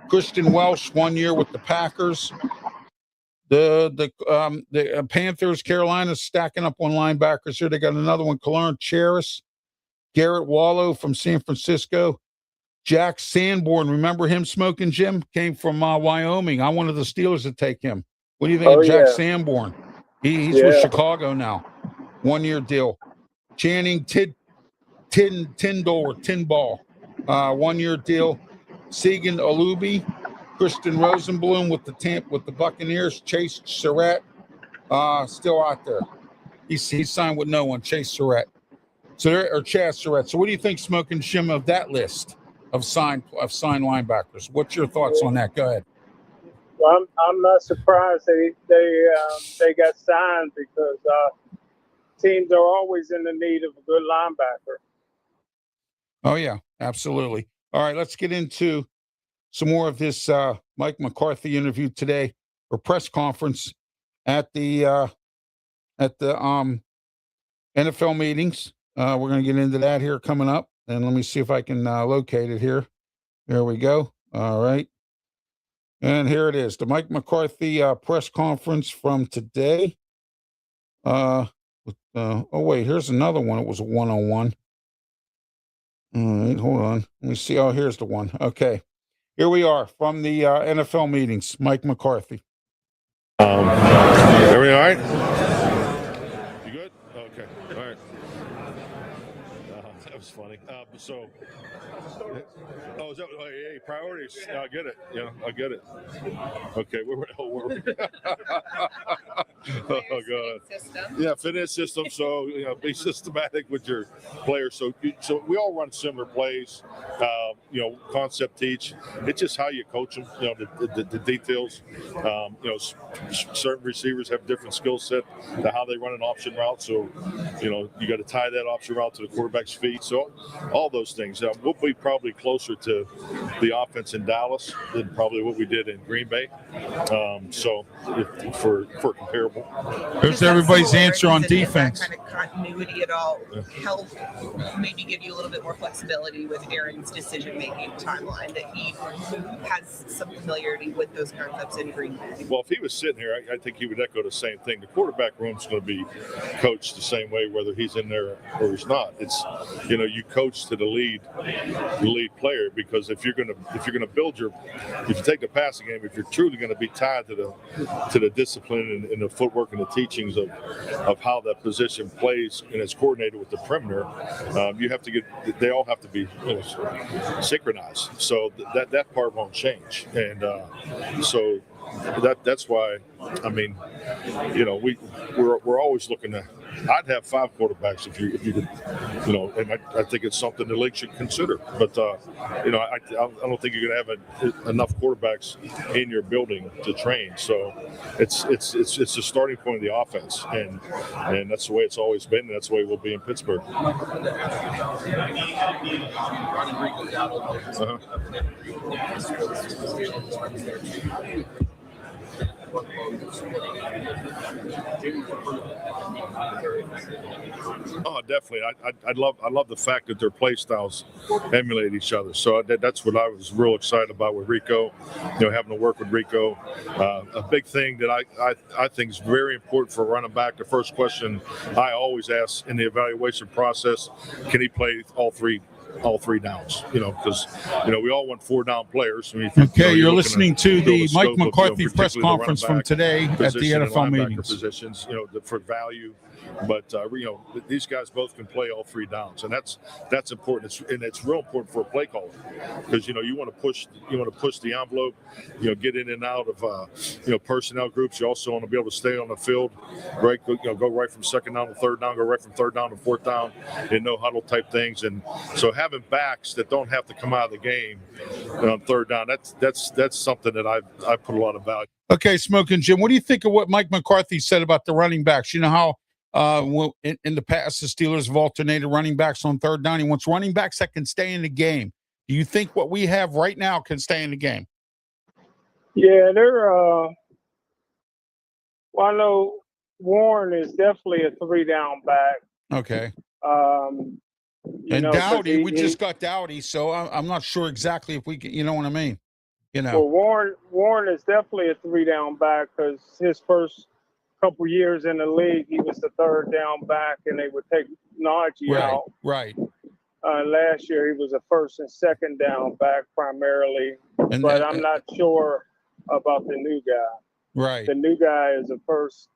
Christian Welsh, 1 year with the Packers. The Panthers, Carolina, stacking up on linebackers here. They got another one, Kalern Charis, Garrett Wallow from San Francisco, Jack Sanborn. Remember him, Smokin' Jim? Came from Wyoming. I wanted the Steelers to take him. What do you think of Jack Sanborn? He's with Chicago now. 1 year deal. Channing Tinball, 1 year deal. Segan Alubi, Christian Rosenblum with the Buccaneers. Chase Surratt, still out there. He's signed with no one. Chase Surratt. Or Chaz Surratt. So what do you think, Smokin' Jim, of that list of signed linebackers? What's your thoughts on that? Go ahead. Well, I'm not surprised they got signed because teams are always in the need of a good linebacker. Oh yeah, absolutely. All right, let's get into some more of this Mike McCarthy interview today, or press conference at the NFL meetings. We're going to get into that here coming up, and let me see if I can locate it here. There we go. All right. And here it is, the Mike McCarthy press conference from today. Oh, wait, here's another one. It was a one-on-one. All right, hold on. Let me see. Oh, here's the one. Okay. Here we are from the NFL meetings, Mike McCarthy. Everything all right? You good? Okay. All right. That was funny. Is that hey, priorities? I get it. Yeah, I get it. Okay, where oh god. Yeah, fitness system. So be systematic with your players. So we all run similar plays. Concept teach. It's just how you coach them. The details. Certain receivers have different skill set to how they run an option route. So you got to tie that option route to the quarterback's feet. So all those things. We'll be probably closer to the offense in Dallas than probably what we did in Green Bay. So for comparable. There's everybody's answer on defense. That kind of continuity at all help maybe give you a little bit more flexibility with Aaron's decision-making timeline, that he has some familiarity with those concepts in Green Bay. Well, if he was sitting here, I think he would echo the same thing. The quarterback room's going to be coached the same way, whether he's in there or he's not. It's you coach to the lead player, because if you're going to build if you take the passing game, if you're truly going to be tied to the discipline and the footwork and the teachings of how that position plays and it's coordinated with the perimeter, you have to they all have to be synchronized. So that part won't change, and so that's why. I mean, we're always looking to. I'd have 5 quarterbacks if you could, and I think it's something the league should consider. But I don't think you're going to have enough quarterbacks in your building to train. So it's the starting point of the offense, and that's the way it's always been, and that's the way it will be in Pittsburgh. Oh, definitely. I love the fact that their play styles emulate each other. So that's what I was real excited about with Rico. Having to work with Rico. A big thing that I think is very important for a running back. The first question I always ask in the evaluation process: can he play all three downs? Because we all want 4-down players. You're listening to the Mike McCarthy press conference from today at the NFL meetings. Positions, for value, but these guys both can play all 3 downs, and that's important. It's real important for a play caller, because you want to push the envelope, get in and out of personnel groups. You also want to be able to stay on the field, right? Go right from second down to third down, go right from third down to fourth down, and no huddle type things, and so having backs that don't have to come out of the game on third down, that's something that I put a lot of value. Okay, Smokin' Jim, what do you think of what Mike McCarthy said about the running backs? You know how in the past the Steelers have alternated running backs on third down. He wants running backs that can stay in the game. Do you think what we have right now can stay in the game? Yeah, well, I know Warren is definitely a 3-down back. Okay. And Dowdy, we just got Dowdy, so I'm not sure exactly if we can, you know what I mean? You know. Well, Warren is definitely a 3-down back because his first couple years in the league, he was the 3rd down back, and they would take Najee out. Right. Last year, he was a 1st and 2nd down back primarily, but I'm not sure about the new guy. Right. The new guy is a first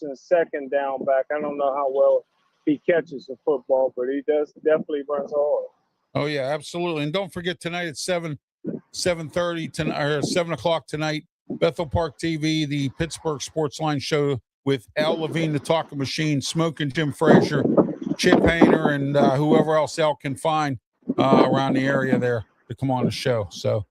and 2nd down back. I don't know how well he catches the football, but he definitely runs hard. Oh yeah, absolutely. And don't forget tonight at 7:30 tonight or 7 o'clock tonight, Bethel Park TV, the Pittsburgh Sports Line show with Al Levine, the Talking Machine, Smokin' Jim Frazier, Chip Hayner, and whoever else Al can find around the area there to come on the show. So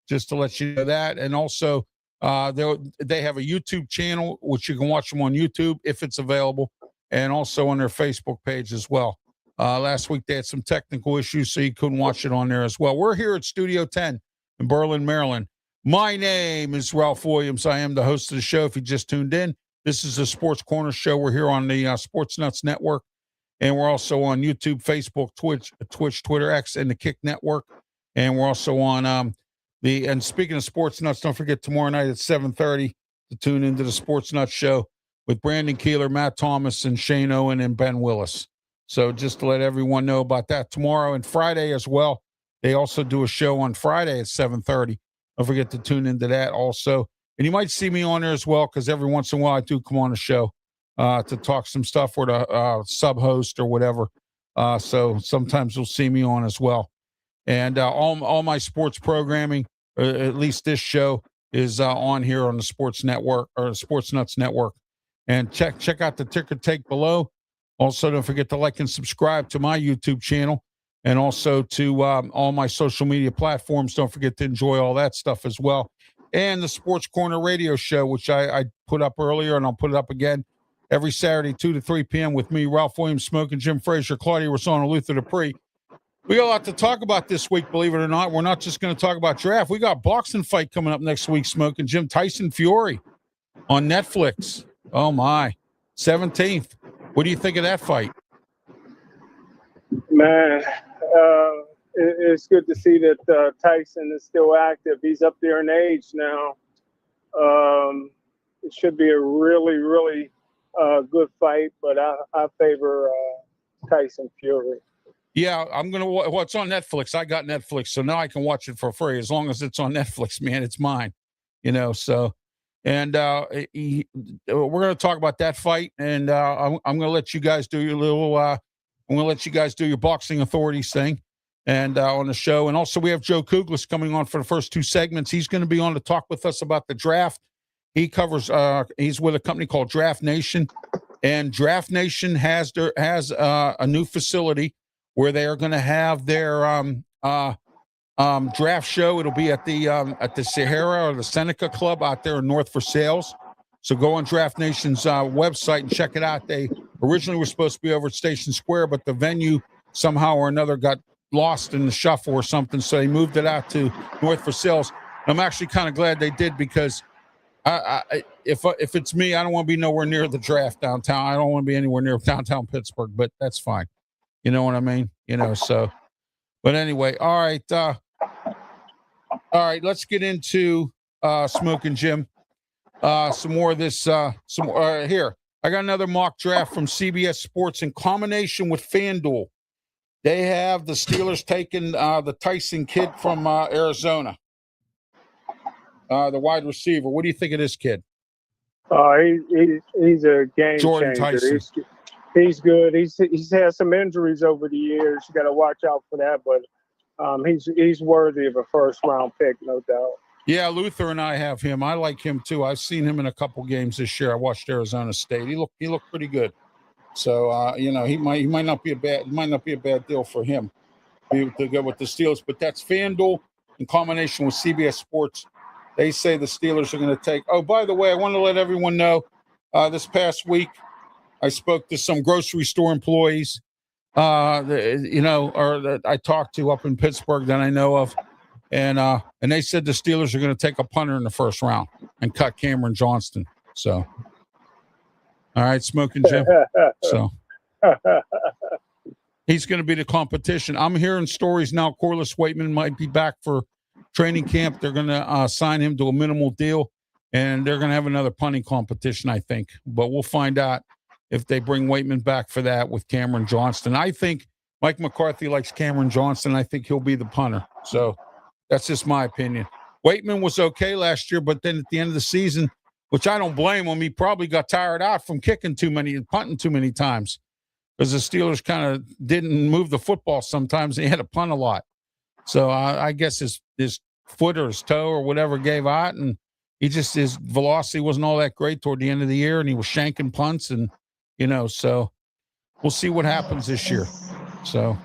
just to let you know that. And also they have a YouTube channel, which you can watch them on YouTube if it's available, and also on their Facebook page as well. Last week they had some technical issues, so you couldn't watch it on there as well. We're here at Studio 10 in Berlin, Maryland. My name is Ralph Williams. I am the host of the show. If you just tuned in, this is the Sports Corner Show. We're here on the Sports Nuts Network, and we're also on YouTube, Facebook, Twitch, Twitter, X, and the Kick Network. And we're also on and speaking of Sports Nuts, don't forget tomorrow night at 7:30 to tune into the Sports Nuts Show with Brandon Keeler, Matt Thomas, and Shane Owen and Ben Willis. So just to let everyone know about that tomorrow and Friday as well. They also do a show on Friday at 7:30. Don't forget to tune into that also. And you might see me on there as well, because every once in a while I do come on the show to talk some stuff with a sub-host or whatever. So sometimes you'll see me on as well. And all my sports programming, at least this show, is on here on the Sports Network or Sports Nuts Network. And check out the ticker tape below. Also, don't forget to like and subscribe to my YouTube channel, and also to all my social media platforms. Don't forget to enjoy all that stuff as well. And the Sports Corner radio show, which I put up earlier, and I'll put it up again every Saturday, 2 to 3 p.m. with me, Ralph Williams, Smokin', Jim Frazier, Claudia Rossano, Luther Dupree. We got a lot to talk about this week, believe it or not. We're not just going to talk about draft. We got boxing fight coming up next week, Smokin', Jim. Tyson Fury on Netflix. Oh, my. 17th. What do you think of that fight? Man, it's good to see that Tyson is still active. He's up there in age now. It should be a really, really good fight, but I favor Tyson Fury. Yeah, I'm going to – well, it's on Netflix. I got Netflix, so now I can watch it for free. As long as it's on Netflix, man, it's mine, so – and we're going to talk about that fight, and I'm going to let you guys do your little I'm going to let you guys do your boxing authorities thing and on the show. And also we have Joe Kuglis coming on for the first 2 segments. He's going to be on to talk with us about the draft. He covers he's with a company called Draft Nation, and Draft Nation has a new facility where they are going to have their draft show. It'll be at the Sahara or the Seneca Club out there in North Versailles. So go on Draft Nation's website and check it out. They originally were supposed to be over at Station Square, but the venue somehow or another got lost in the shuffle or something, so they moved it out to North Versailles. I'm actually kind of glad they did, because if it's me, I don't want to be nowhere near the draft downtown. I don't want to be anywhere near downtown Pittsburgh, but that's fine. You know what I mean? So. But anyway, all right, let's get into Smokin' Jim. Some more of this. Here, I got another mock draft from CBS Sports in combination with FanDuel. They have the Steelers taking the Tyson kid from Arizona, the wide receiver. What do you think of this kid? He's a game Jordan changer. Tyson. He's good. He's had some injuries over the years. You got to watch out for that, but he's worthy of a first-round pick, no doubt. Yeah, Luther and I have him. I like him too. I've seen him in a couple games this year. I watched Arizona State. He looked pretty good. So he might not be a bad deal for him. to go with the Steelers. But that's FanDuel in combination with CBS Sports. They say the Steelers are going to take. Oh, by the way, I want to let everyone know this past week I spoke to some grocery store employees, or that I talked to up in Pittsburgh that I know of, and they said the Steelers are going to take a punter in the first round and cut Cameron Johnston. So, all right, Smokin' Jim. So he's going to be the competition. I'm hearing stories now. Corliss Waitman might be back for training camp. They're going to sign him to a minimal deal, and they're going to have another punting competition, I think. But we'll find out if they bring Waitman back for that with Cameron Johnston. I think Mike McCarthy likes Cameron Johnston. I think he'll be the punter. So that's just my opinion. Waitman was okay last year, but then at the end of the season, which I don't blame him, he probably got tired out from punting too many times, because the Steelers kind of didn't move the football sometimes. He had to punt a lot. So I guess his foot or his toe or whatever gave out, and his velocity wasn't all that great toward the end of the year, and he was shanking punts, and so we'll see what happens this year. So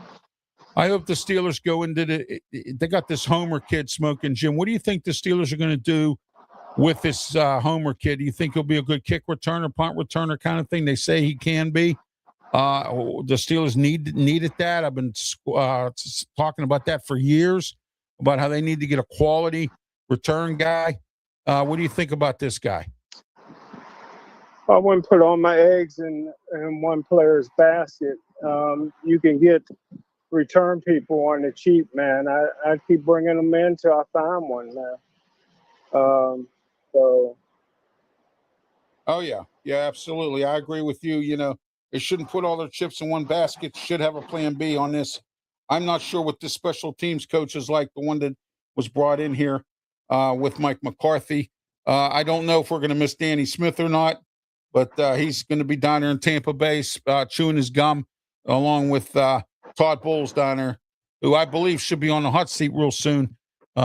I hope the Steelers go into they got this Homer kid, Smokin' Jim. What do you think the Steelers are going to do with this Homer kid? Do you think he'll be a good kick returner, punt returner kind of thing? They say he can be. The Steelers needed that. I've been talking about that for years, about how they need to get a quality return guy. What do you think about this guy? I wouldn't put all my eggs in one player's basket. You can get return people on the cheap, man. I keep bringing them in till I find one now. Oh yeah, absolutely. I agree with you. They shouldn't put all their chips in one basket. Should have a plan B on this. I'm not sure what this special teams coach is like, the one that was brought in here with Mike McCarthy. I don't know if we're going to miss Danny Smith or not, but he's going to be down there in Tampa Bay chewing his gum, along with Todd Bowles down there, who I believe should be on the hot seat real soon.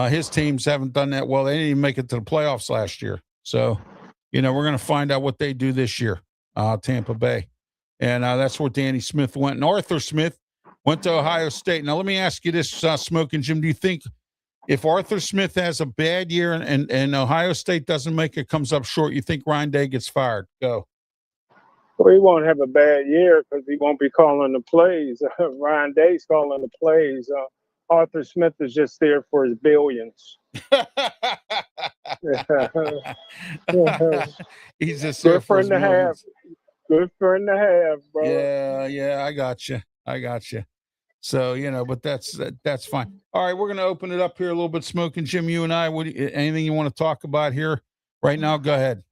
His teams haven't done that well. They didn't even make it to the playoffs last year. So, we're going to find out what they do this year, Tampa Bay. And that's where Danny Smith went. And Arthur Smith went to Ohio State. Now, let me ask you this, Smokin' Jim. Do you think if Arthur Smith has a bad year and Ohio State doesn't make it, comes up short, you think Ryan Day gets fired? Go. Well, he won't have a bad year because he won't be calling the plays. Ryan Day's calling the plays. Arthur Smith is just there for his billions. He's just good friend to have. Good friend to have, bro. Yeah, I got you. So, but that's fine. All right, we're going to open it up here a little bit, Smokin' Jim, you and I. Anything you want to talk about here right now? Go ahead.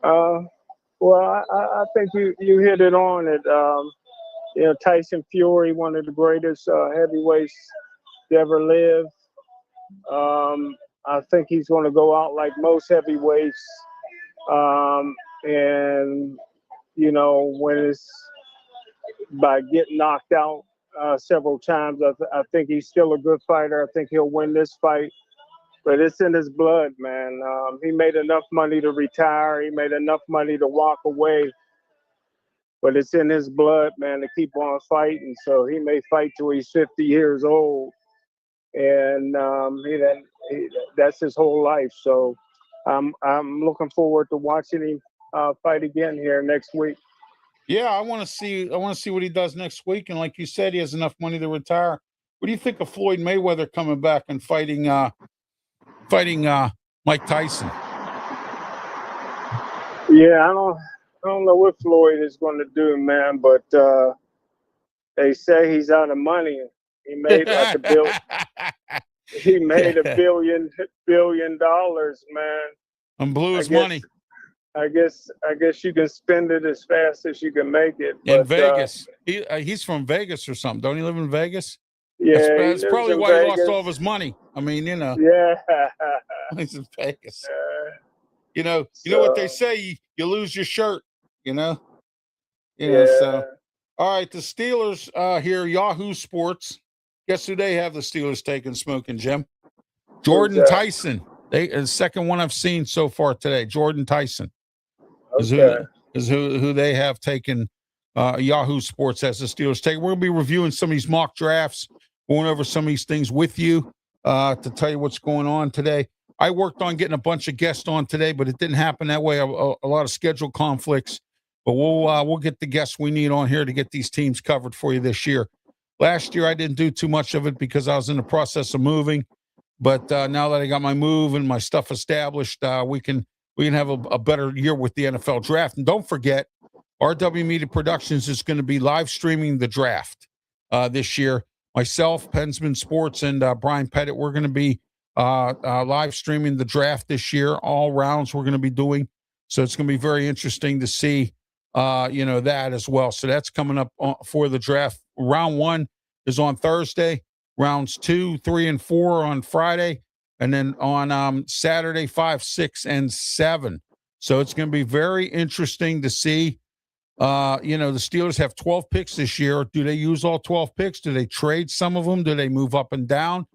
Well, I think you hit it on it. Tyson Fury, one of the greatest heavyweights to ever live. I think he's going to go out like most heavyweights. And, when it's by getting knocked out several times, I think he's still a good fighter. I think he'll win this fight. But it's in his blood, man. He made enough money to retire. He made enough money to walk away. But it's in his blood, man, to keep on fighting. So he may fight till he's 50 years old. And that's his whole life. So I'm looking forward to watching him fight again here next week. Yeah, I want to see what he does next week. And like you said, he has enough money to retire. What do you think of Floyd Mayweather coming back and fighting Mike Tyson? Yeah, I don't know what Floyd is going to do, man. But they say he's out of money. He made like $1 billion. He made $1 billion, man. And blew his money. I guess you can spend it as fast as you can make it. In Vegas, he's from Vegas or something. Don't he live in Vegas? Yeah, that's probably why he lost all of his money. I mean, Yeah, he's in Vegas. You know what they say: you lose your shirt. So. All right, the Steelers here, Yahoo Sports. Guess who they have the Steelers taking, Smokin' Jim? Jordan Tyson. The second one I've seen so far today. Jordan Tyson is who they have taken Yahoo Sports has the Steelers take. We're going to be reviewing some of these mock drafts, going over some of these things with you to tell you what's going on today. I worked on getting a bunch of guests on today, but it didn't happen that way. A lot of schedule conflicts, but we'll get the guests we need on here to get these teams covered for you this year. Last year, I didn't do too much of it because I was in the process of moving. But now that I got my move and my stuff established, we can have a better year with the NFL draft. And don't forget, RW Media Productions is going to be live streaming the draft this year. Myself, Pensman Sports, and Brian Pettit, we're going to be live streaming the draft this year. All rounds we're going to be doing. So it's going to be very interesting to see, that as well. So that's coming up for the draft. Round 1 is on Thursday. Rounds 2, 3, and 4 on Friday. And then on Saturday, 5, 6, and 7. So it's going to be very interesting to see. The Steelers have 12 picks this year. Do they use all 12 picks? Do they trade some of them? Do they move up and down?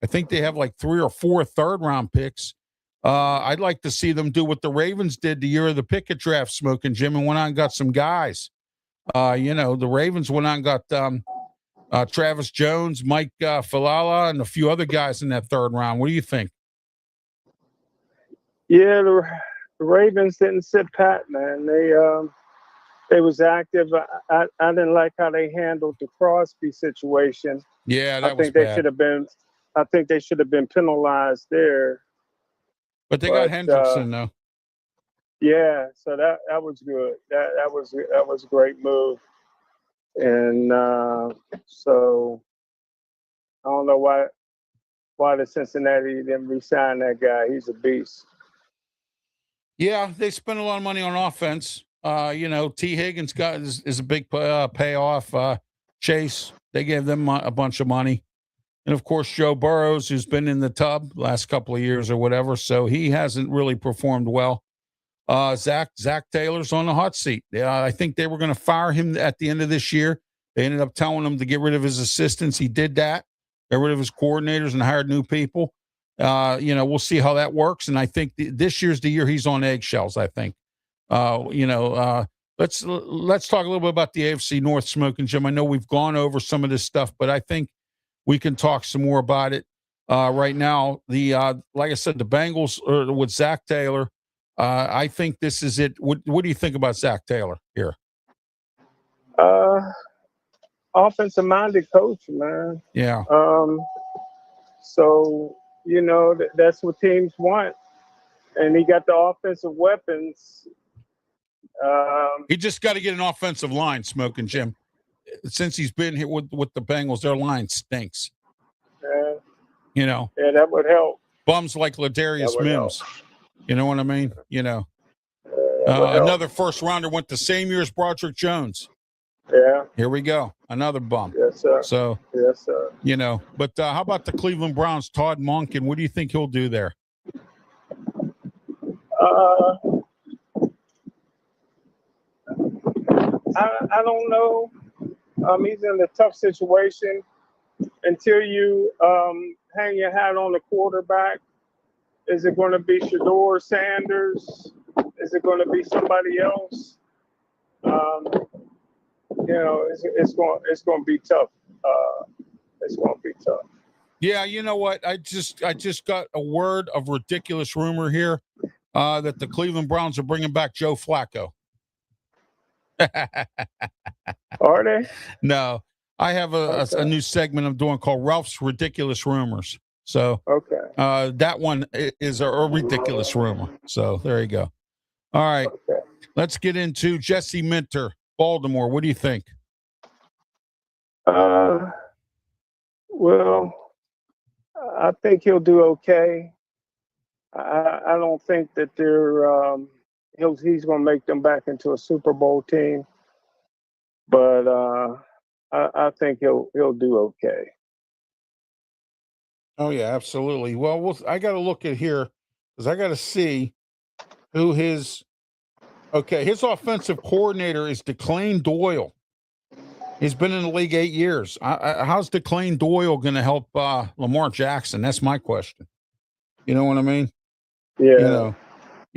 I think they have like 3 or 4 third-round picks. I'd like to see them do what the Ravens did the year of the Pickett draft, Smokin' Jim, and went out and got some guys. The Ravens went out and got Travis Jones, Mike Falala, and a few other guys in that third round. What do you think? Yeah, the Ravens didn't sit pat, man. They was active. I didn't like how they handled the Crosby situation. Yeah, that I think they should have been. I think they should have been penalized there. But they got Hendrickson though. Yeah, so that was good. That was a great move. And so I don't know why the Cincinnati didn't re-sign that guy. He's a beast. Yeah, they spent a lot of money on offense. T. Higgins is a big payoff. Chase, they gave them a bunch of money. And, of course, Joe Burrows, who's been in the tub last couple of years or whatever, so he hasn't really performed well. Zach Taylor's on the hot seat. I think they were going to fire him at the end of this year. They ended up telling him to get rid of his assistants. He did that, got rid of his coordinators and hired new people. We'll see how that works. And I think this year's the year he's on eggshells, I think. Let's talk a little bit about the AFC North, Smokin' Jim. I know we've gone over some of this stuff, but I think we can talk some more about it right now. Like I said, the Bengals with Zach Taylor. I think this is it. What do you think about Zach Taylor here? Offensive-minded coach, man. Yeah. So that's what teams want, and he got the offensive weapons. He just got to get an offensive line, Smokin' Jim. Since he's been here with the Bengals, their line stinks. Yeah, that would help. Bums like Ladarius Mims. Help. You know what I mean? Another first rounder went the same year as Broderick Jones. Yeah. Here we go. Another bum. Yes, sir. So, yes, sir. But how about the Cleveland Browns, Todd Monken? What do you think he'll do there? I don't know. He's in a tough situation until you hang your hat on the quarterback. Is it going to be Shedeur Sanders? Is it going to be somebody else? It's going to be tough. It's going to be tough. Yeah, you know what? I just got a word of ridiculous rumor here that the Cleveland Browns are bringing back Joe Flacco. Are they? No, I have a new segment I'm doing called Ralph's Ridiculous Rumors. So that one is a ridiculous rumor. So there you go. All right, let's get into Jesse Minter, Baltimore. What do you think? Well, I think he'll do okay. I don't think that he's going to make them back into a Super Bowl team, but I think he'll do okay. Oh yeah, absolutely. Well, I got to look at here because I got to see who his offensive coordinator is. DeClain Doyle. He's been in the league 8 years. How's DeClain Doyle going to help Lamar Jackson? That's my question. You know what I mean? Yeah.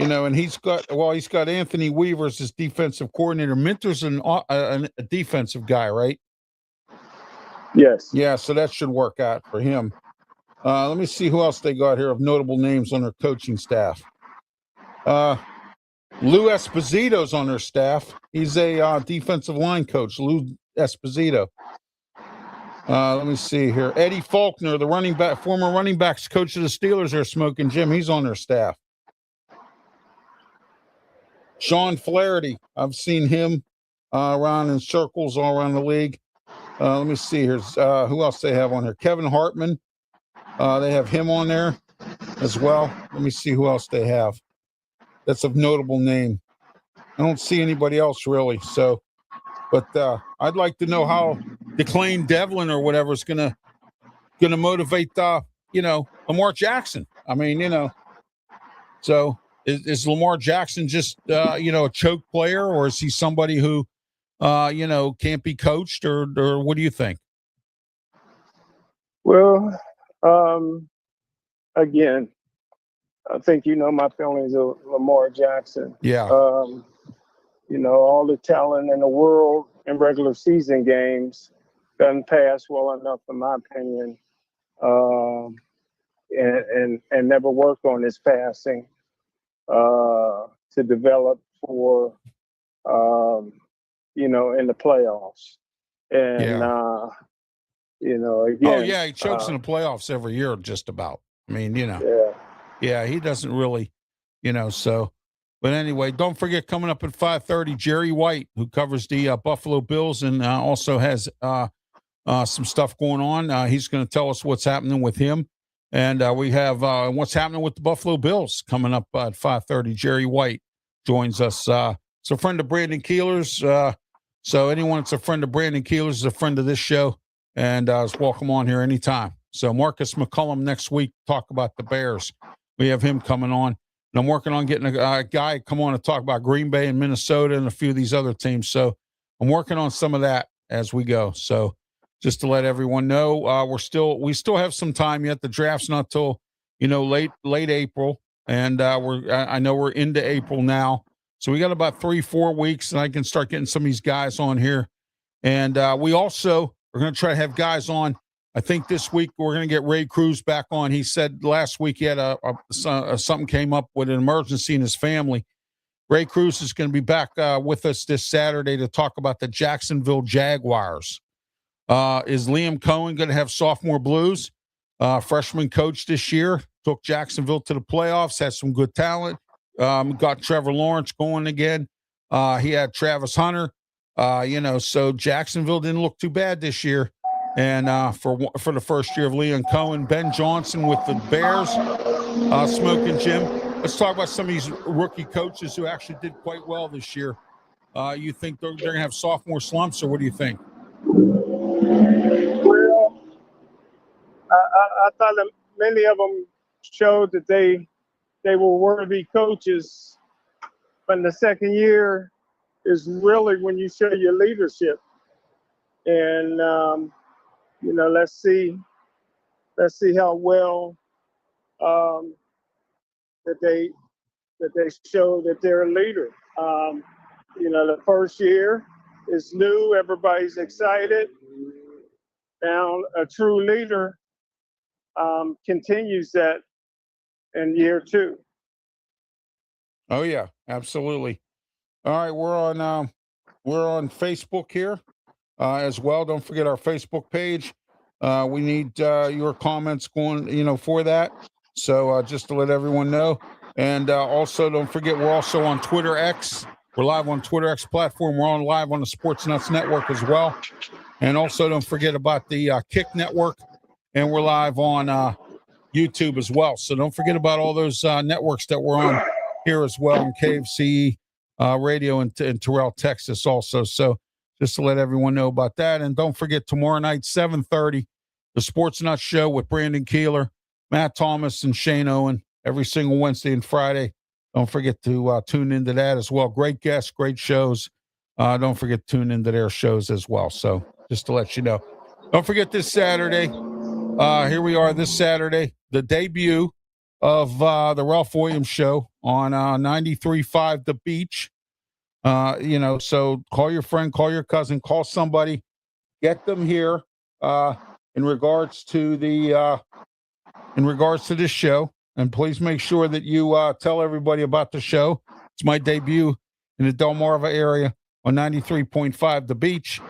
and he's got Anthony Weaver as his defensive coordinator. Minter's a defensive guy, right? Yes. Yeah, so that should work out for him. Let me see who else they got here of notable names on their coaching staff. Lou Esposito's on their staff. He's a defensive line coach, Lou Esposito. Let me see here. Eddie Faulkner, the former running backs coach of the Steelers, are Smokin' Jim. He's on their staff. Sean Flaherty, I've seen him around in circles all around the league. Let me see here. Who else they have on here? Kevin Hartman. They have him on there as well. Let me see who else they have. That's a notable name. I don't see anybody else really. So, but I'd like to know how DeClane Devlin or whatever is gonna motivate Lamar Jackson. I mean, so is Lamar Jackson just a choke player, or is he somebody who can't be coached, or what do you think? Well, again, I think my feelings of Lamar Jackson. Yeah. All the talent in the world in regular season games doesn't pass well enough, in my opinion, and never worked on his passing to develop for, in the playoffs. And, again. Oh, yeah, he chokes in the playoffs every year, just about. I mean, Yeah, he doesn't really, so. But anyway, don't forget, coming up at 5:30, Jerry White, who covers the Buffalo Bills and also has some stuff going on. He's going to tell us what's happening with him. And we have what's happening with the Buffalo Bills coming up at 5:30. Jerry White joins us. It's a friend of Brandon Keeler's. So anyone that's a friend of Brandon Keeler's is a friend of this show, and is welcome on here anytime. So Marcus McCullum next week, talk about the Bears. We have him coming on. And I'm working on getting a guy come on to talk about Green Bay and Minnesota and a few of these other teams. So I'm working on some of that as we go. So just to let everyone know, we still have some time yet. The draft's not till late April, and I know we're into April now. So we got about 3-4 weeks, and I can start getting some of these guys on here. And we also are going to try to have guys on. I think this week we're going to get Ray Cruz back on. He said last week he had something came up with an emergency in his family. Ray Cruz is going to be back with us this Saturday to talk about the Jacksonville Jaguars. Is Liam Cohen going to have sophomore blues? Freshman coach this year, took Jacksonville to the playoffs, has some good talent. Got Trevor Lawrence going again. He had Travis Hunter. So Jacksonville didn't look too bad this year. And for the first year of Liam Cohen, Ben Johnson with the Bears, Smokin' Jim. Let's talk about some of these rookie coaches who actually did quite well this year. You think they're going to have sophomore slumps, or what do you think? Well, I thought that many of them showed that they were worthy coaches, but in the second year is really when you show your leadership. And let's see how well that they show that they're a leader. The first year is new, everybody's excited. Now a true leader continues that in year 2. Oh yeah, absolutely. All right, we're on Facebook here. As well. Don't forget our Facebook page. We need your comments going, for that. So just to let everyone know. And also don't forget, we're also on Twitter X. We're live on Twitter X platform. We're on live on the Sports Nuts Network as well. And also don't forget about the Kick Network. And we're live on YouTube as well. So don't forget about all those networks that we're on here as well in KFC Radio in Terrell, Texas also. So just to let everyone know about that. And don't forget, tomorrow night, 7:30, the Sports Nuts Show with Brandon Keeler, Matt Thomas, and Shane Owen every single Wednesday and Friday. Don't forget to tune into that as well. Great guests, great shows. Don't forget to tune into their shows as well. So just to let you know. Don't forget this Saturday. Here we are this Saturday, the debut of the Ralph Williams Show on 93.5 The Beach. So call your friend, call your cousin, call somebody, get them here in regards to this show. And please make sure that you tell everybody about the show. It's my debut in the Delmarva area on 93.5 The Beach.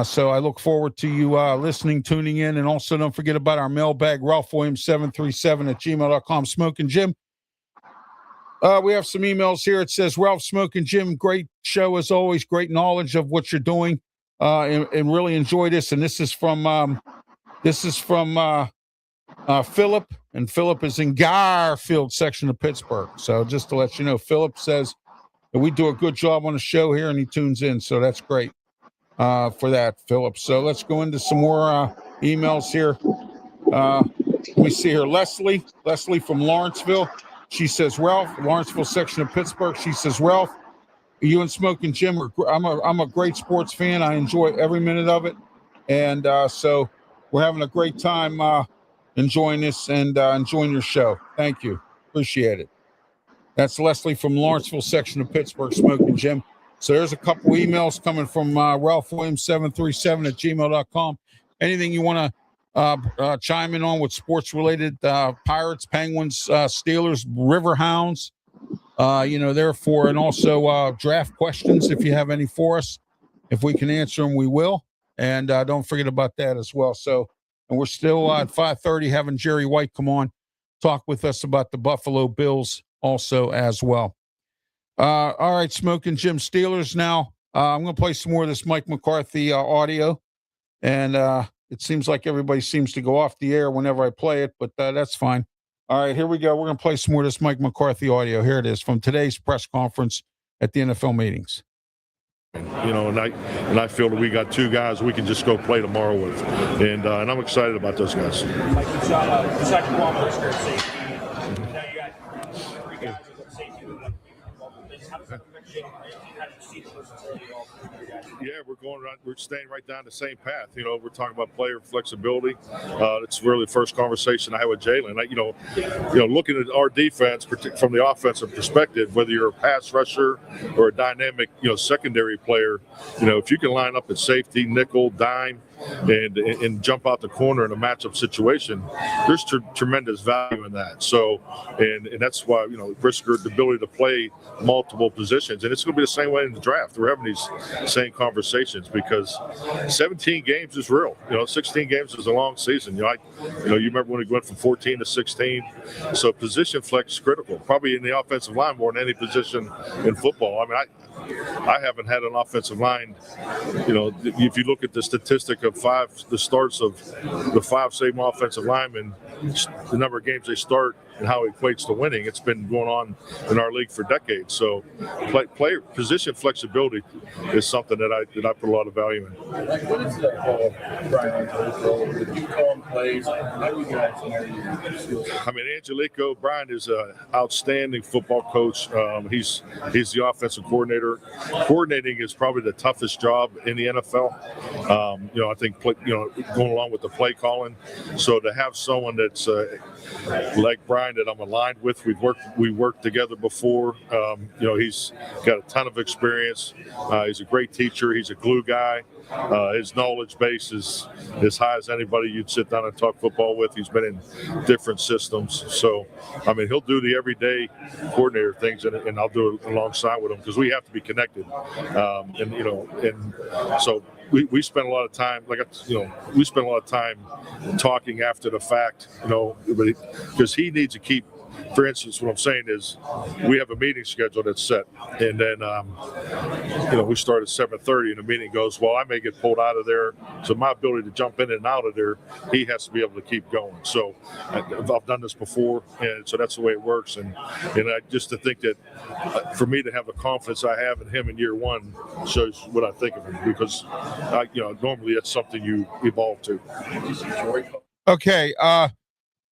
So I look forward to you listening, tuning in, and also don't forget about our mailbag, Ralph Williams 737 at gmail.com. Smokin' Jim. We have some emails here. It says, Ralph, Smokin' Jim, great show as always, great knowledge of what you're doing, and really enjoy this. And this is from Philip, and Philip is in Garfield section of Pittsburgh. So just to let you know, Philip says that we do a good job on the show here, and he tunes in. So that's great for that, Philip. So let's go into some more emails here. Let me see here. Leslie from Lawrenceville. She says, Ralph, Lawrenceville section of Pittsburgh. She says, Ralph, you and Smokin' Jim I'm a great sports fan. I enjoy every minute of it. And so we're having a great time enjoying this and enjoying your show. Thank you. Appreciate it. That's Leslie from Lawrenceville section of Pittsburgh, Smokin' Jim. So there's a couple emails coming from Ralph Williams 737 at gmail.com. Anything you want to chime in on with sports related, Pirates, Penguins, Steelers, Riverhounds, therefore, and also draft questions if you have any for us. If we can answer them, we will. And don't forget about that as well. So, and we're still at 5:30 having Jerry White come on, talk with us about the Buffalo Bills also as well. All right, Smokin' Jim, Steelers now. I'm going to play some more of this Mike McCarthy audio. And it seems like everybody seems to go off the air whenever I play it, but that's fine. All right, here we go. We're going to play some more of this Mike McCarthy audio. Here it is from today's press conference at the NFL meetings. And I feel that we got two guys we can just go play tomorrow with, and I'm excited about those guys. Like you saw the second ball first at safety. Now you got three guys at safety. How does that affect you? How did you see the versatility of all three guys? Yeah, we're staying right down the same path. We're talking about player flexibility. It's really the first conversation I had with Jalen. Looking at our defense from the offensive perspective, whether you're a pass rusher or a dynamic, secondary player, if you can line up at safety, nickel, dime, and jump out the corner in a matchup situation, there's tremendous value in that. So, and that's why, Brisker, the ability to play multiple positions, and it's going to be the same way in the draft. We're having these same conversations because 17 games is real. 16 games is a long season. You remember when we went from 14 to 16. So position flex is critical, probably in the offensive line more than any position in football. I mean, I haven't had an offensive line. If you look at the statistic of the starts of the five same offensive linemen, the number of games they start and how it equates to winning, it's been going on in our league for decades. So, player position flexibility is something that I put a lot of value in. Like, what is the whole Brian Angelico? Did you call him plays? How do you guys handle it? I mean, Angelico, Brian is an outstanding football coach. He's the offensive coordinator. Coordinating is probably the toughest job in the NFL. I think going along with the play calling. So to have someone that's like Brian that I'm aligned with, we worked together before. He's got a ton of experience. He's a great teacher. He's a glue guy. His knowledge base is as high as anybody you'd sit down and talk football with. He's been in different systems. So, I mean, he'll do the everyday coordinator things, and I'll do it alongside with him because we have to be connected. So we spend a lot of time, we spend a lot of time talking after the fact, because he needs to keep. For instance, what I'm saying is we have a meeting schedule that's set, and then we start at 7:30, and the meeting goes, well, I may get pulled out of there, so my ability to jump in and out of there, he has to be able to keep going. So I've done this before, and so that's the way it works. And just to think that for me to have the confidence I have in him in year one shows what I think of him, because normally that's something you evolve to. Okay.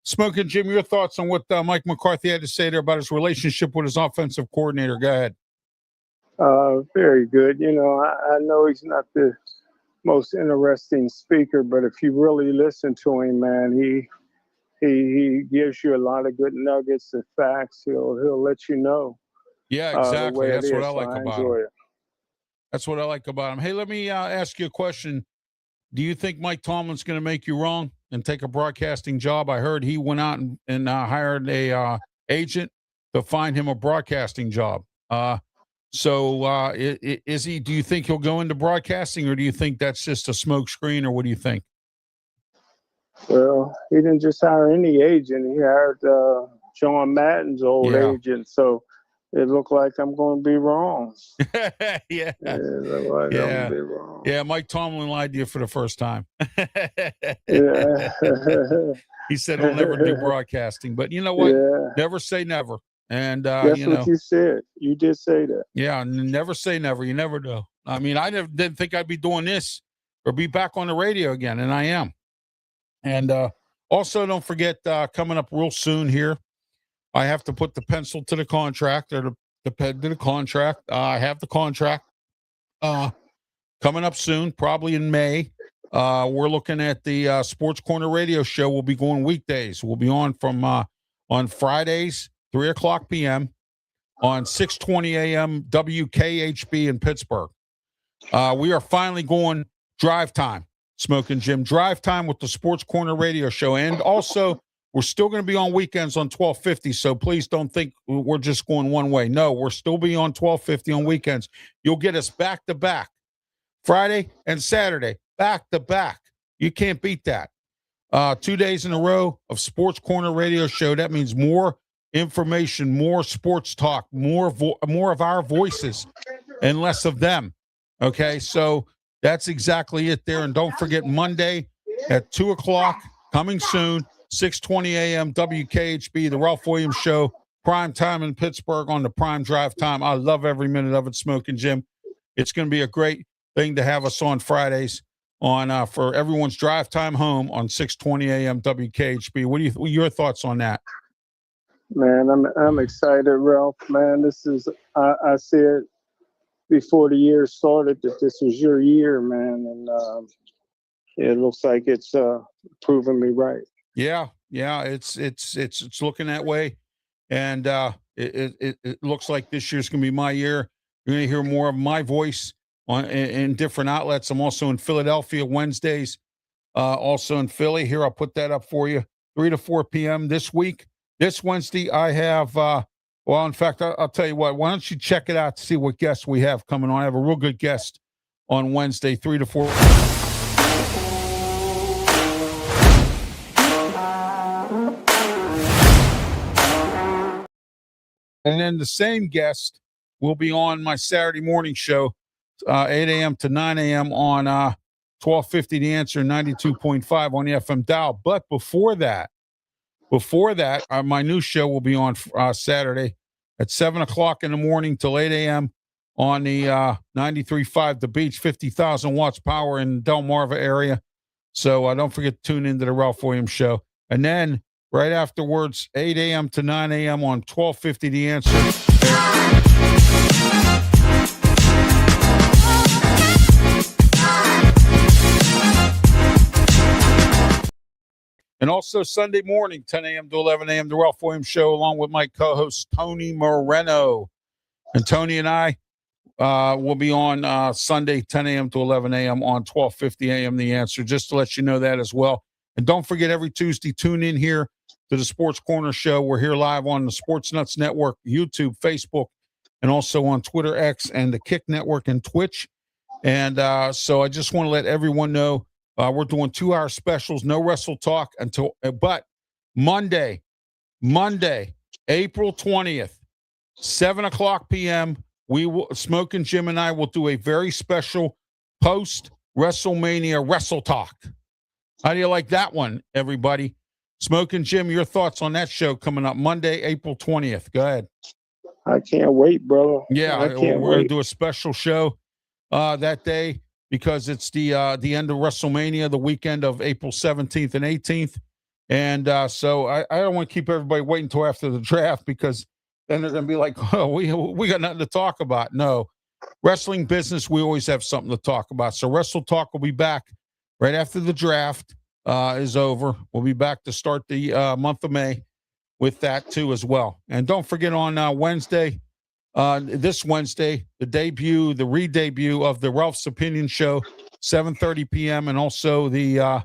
Smokin' Jim, your thoughts on what Mike McCarthy had to say there about his relationship with his offensive coordinator. Go ahead. Very good. I know he's not the most interesting speaker, but if you really listen to him, man, he gives you a lot of good nuggets and facts. He'll let you know. Yeah, The exactly. way That's it what is. I So like I about enjoy him. it. That's what I like about him. Hey, let me ask you a question. Do you think Mike Tomlin's going to make you wrong and take a broadcasting job? I heard he went out and hired a agent to find him a broadcasting job. Is he? Do you think he'll go into broadcasting, or do you think that's just a smoke screen, or what do you think? Well, he didn't just hire any agent. He hired John Madden's old Yeah. agent. So it looked like I'm going to be wrong. Yeah. It looked like I'm Yeah. going to be wrong. Yeah, Mike Tomlin lied to you for the first time. Yeah. He said he'll never do broadcasting, but you know what? Yeah. Never say never. And That's what you said. You did say that. yeah, never say never. You never know. I mean, I didn't think I'd be doing this or be back on the radio again, and I am. And also, don't forget, coming up real soon here, I have to put the pencil to the contract or the pen to the contract. I have the contract coming up soon, probably in May. We're looking at the Sports Corner Radio Show. We'll be going weekdays. We'll be on from on Fridays, 3:00 p.m. on 6:20 a.m. WKHB in Pittsburgh. We are finally going drive time, Smokin' Jim. Drive time with the Sports Corner Radio Show. And also, we're still going to be on weekends on 1250, so please don't think we're just going one way. No, we're still be on 1250 on weekends. You'll get us back-to-back, Friday and Saturday, back-to-back. You can't beat that. 2 days in a row of Sports Corner Radio Show. That means more information, more sports talk, more of our voices and less of them. Okay, so that's exactly it there. And don't forget, Monday at 2 o'clock, coming soon, 6:20 a.m. WKHB, the Ralph Williams Show, prime time in Pittsburgh on the prime drive time. I love every minute of it, Smokin' Jim. It's going to be a great thing to have us on Fridays on for everyone's drive time home on 6:20 a.m. WKHB. What your thoughts on that? Man, I'm excited, Ralph. Man, this is I said before the year started that this was your year, man, and it looks like it's proving me right. Yeah, it's looking that way, and it looks like this year's going to be my year. You're going to hear more of my voice in different outlets. I'm also in Philadelphia Wednesdays, also in Philly. Here, I'll put that up for you. 3 to 4 p.m. this week. This Wednesday, I have. Well, in fact, I'll tell you what. Why don't you check it out to see what guests we have coming on? I have a real good guest on Wednesday, 3 to 4. And then the same guest will be on my Saturday morning show, 8 a.m. to 9 a.m. on 1250 The Answer, 92.5 on the FM dial. But before that, my new show will be on Saturday at 7 o'clock in the morning till 8 a.m. on the 93.5 The Beach, 50,000 watts power in Delmarva area. So don't forget to tune into the Ralph Williams Show. And then right afterwards, 8 a.m. to 9 a.m. on 1250 The Answer. And also Sunday morning, 10 a.m. to 11 a.m., the Ralph Williams Show, along with my co-host, Tony Moreno. And Tony and I will be on Sunday, 10 a.m. to 11 a.m. on 1250 a.m. The Answer, just to let you know that as well. And don't forget, every Tuesday, tune in here to the Sports Corner Show. We're here live on the Sports Nuts Network, YouTube, Facebook, and also on Twitter, X, and the Kick Network and Twitch. And so I just want to let everyone know we're doing 2-hour specials, no wrestle talk but Monday, April 20th, 7 o'clock p.m., Smokin' Jim and I will do a very special post-WrestleMania Wrestle Talk. How do you like that one, everybody? Smokin' Jim, your thoughts on that show coming up Monday, April 20th. Go ahead. I can't wait, bro. Yeah, we're going to do a special show that day because it's the end of WrestleMania, the weekend of April 17th and 18th. And so I don't want to keep everybody waiting until after the draft because then they're going to be like, oh, we got nothing to talk about. No, wrestling business, we always have something to talk about. So Wrestle Talk will be back right after the draft. is over. We'll be back to start the month of May with that too as well. And don't forget on Wednesday, this Wednesday, the re-debut of the Ralph's Opinion Show, 7:30 p.m. and also the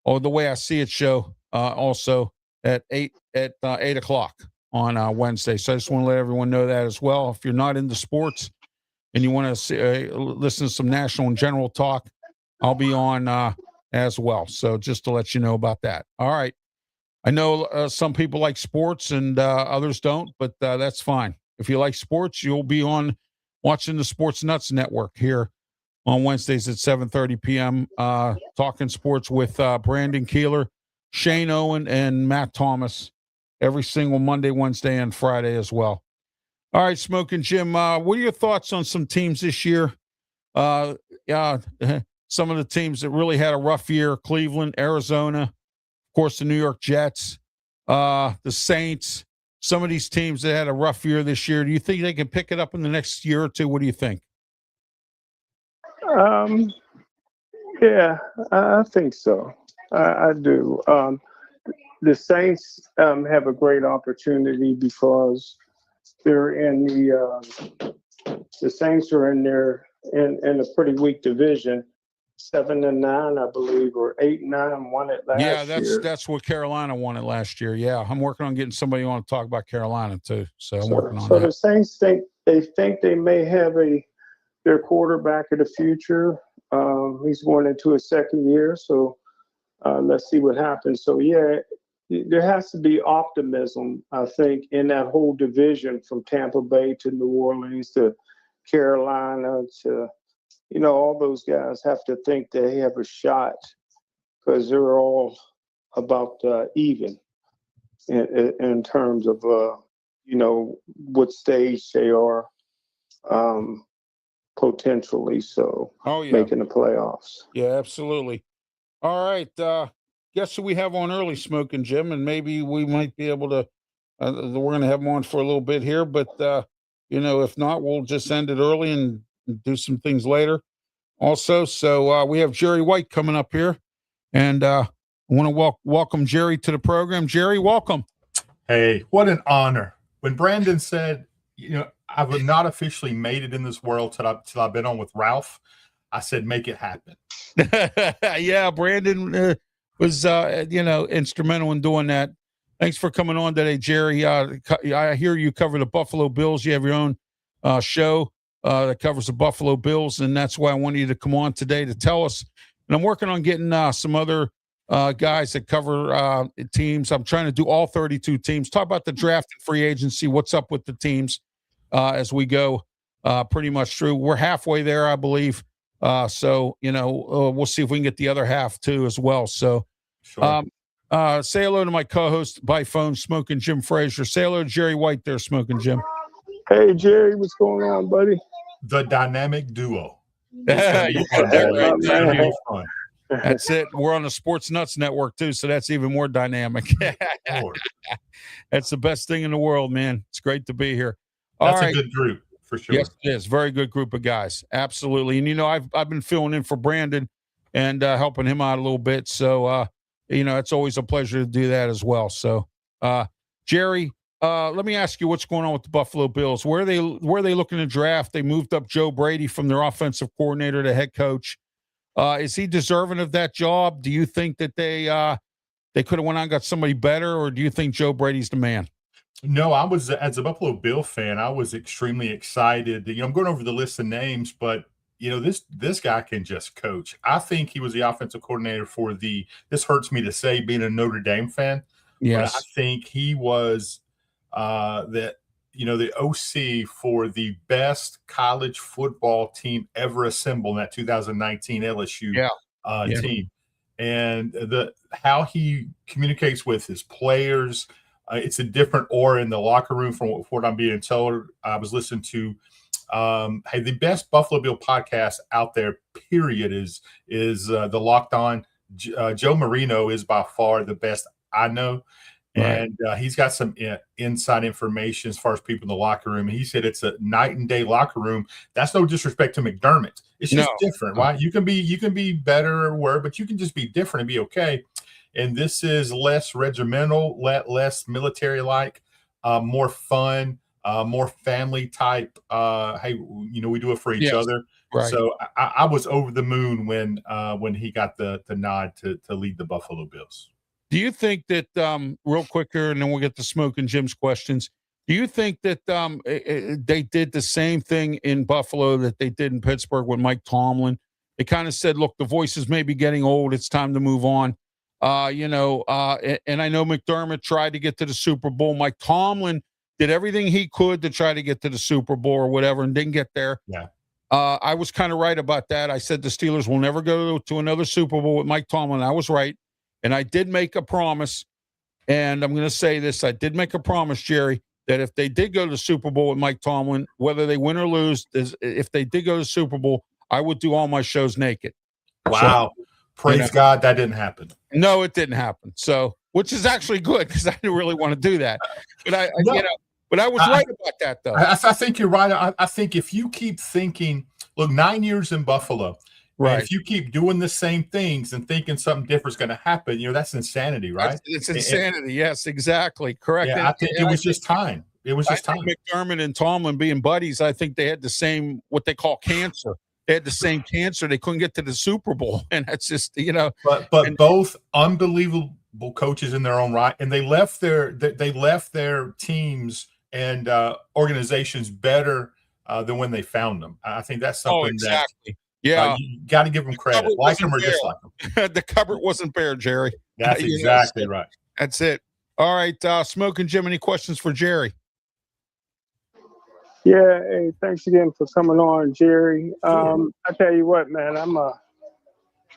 Way I See It show also at 8 o'clock on Wednesday. So I just want to let everyone know that as well. If you're not into sports and you want to listen to some national and general talk, I'll be on as well. So just to let you know about that. All right. I know some people like sports and others don't, but that's fine. If you like sports, you'll be on watching the Sports Nuts Network here on Wednesdays at 7:30 p.m. Talking sports with Brandon Keeler, Shane Owen, and Matt Thomas every single Monday, Wednesday, and Friday as well. All right, Smokin' Jim, what are your thoughts on some teams this year? Some of the teams that really had a rough year: Cleveland, Arizona, of course, the New York Jets, the Saints. Some of these teams that had a rough year this year. Do you think they can pick it up in the next year or two? What do you think? Yeah, I think so. I do. The Saints have a great opportunity because they're in the Saints are in a pretty weak division, 7-9, I believe, or 8-9, won it last year. Yeah, that's what Carolina won it last year. Yeah, I'm working on getting somebody on to talk about Carolina too. So I'm working on that. So the Saints think they may have their quarterback of the future. He's going into his second year, so let's see what happens. So yeah, there has to be optimism, I think, in that whole division from Tampa Bay to New Orleans to Carolina to, all those guys have to think they have a shot because they're all about even in terms of, what stage they are potentially. So making the playoffs. Yeah, absolutely. All right. Guess who we have on early, Smokin' Jim, and maybe we might be able to, we're going to have him on for a little bit here, but, if not, we'll just end it early and do some things later also. So we have Jerry White coming up here, and I want to welcome Jerry to the program. Jerry, welcome. Hey, what an honor. When Brandon said, I would not officially made it in this world till I've been on with Ralph, I said, make it happen. Yeah, Brandon was, instrumental in doing that. Thanks for coming on today, Jerry. I hear you cover the Buffalo Bills. You have your own show that covers the Buffalo Bills, and that's why I wanted you to come on today to tell us. And I'm working on getting some other guys that cover teams. I'm trying to do all 32 teams. Talk about the draft and free agency. What's up with the teams as we go pretty much through. We're halfway there, I believe. So, we'll see if we can get the other half too as well. So, sure. Say hello to my co-host by phone, Smokin' Jim Frazier. Say hello to Jerry White there, Smokin' Jim. Hey, Jerry, what's going on, buddy? The dynamic duo. That's it. We're on the Sports Nuts Network too, so that's even more dynamic. That's the best thing in the world, man. It's great to be here. That's a good group for sure. Yes, it is. Very good group of guys. Absolutely. And I've been filling in for Brandon and helping him out a little bit. So it's always a pleasure to do that as well. So Jerry, let me ask you what's going on with the Buffalo Bills. Where are they looking to draft? They moved up Joe Brady from their offensive coordinator to head coach. Is he deserving of that job? Do you think that they could have went out and got somebody better, or do you think Joe Brady's the man? No, I was, as a Buffalo Bill fan, I was extremely excited. I'm going over the list of names, but this guy can just coach. I think he was the offensive coordinator for this hurts me to say, being a Notre Dame fan. Yes. But I think he was the OC for the best college football team ever assembled in that 2019 LSU team. And how he communicates with his players, it's a different aura in the locker room from what I'm being told. I was listening to the best Buffalo Bill podcast out there, period, is the Locked On. Joe Marino is by far the best I know. Right. And he's got some inside information as far as people in the locker room. And he said it's a night and day locker room. That's no disrespect to McDermott. It's just different, right? You can be better or worse, but you can just be different and be okay. and this is less regimental, less military like, more fun, more family type. Hey, we do it for each other. Right. So I was over the moon when he got the nod to lead the Buffalo Bills. Do you think that real quick here, and then we'll get to Smokin' Jim's questions? Do you think that they did the same thing in Buffalo that they did in Pittsburgh with Mike Tomlin? They kind of said, "Look, the voices may be getting old. It's time to move on." And I know McDermott tried to get to the Super Bowl. Mike Tomlin did everything he could to try to get to the Super Bowl or whatever, and didn't get there. Yeah. I was kind of right about that. I said the Steelers will never go to another Super Bowl with Mike Tomlin. I was right. And I did make a promise, and I'm going to say this. I did make a promise, Jerry, that if they did go to the Super Bowl with Mike Tomlin, whether they win or lose, if they did go to the Super Bowl, I would do all my shows naked. Wow. So, praise God, that didn't happen. No, it didn't happen. So, which is actually good because I didn't really want to do that. But but I was right about that, though. I think you're right. I think if you keep thinking, look, 9 years in Buffalo, right? If you keep doing the same things and thinking something different is going to happen, that's insanity, right? It's insanity. Yes, exactly. Correct. Yeah, I think it was just time. It was just time. McDermott and Tomlin being buddies, I think they had the same, what they call cancer. They had the same cancer. They couldn't get to the Super Bowl. And that's just, But both unbelievable coaches in their own right. And they left their teams and organizations better than when they found them. I think that's something that you got to give them credit, like them or dislike them. The cupboard wasn't bare, Jerry. That's exactly right. That's it. All right, Smokin' Jim, any questions for Jerry? Yeah, hey, thanks again for coming on, Jerry. I tell you what, man, I'm a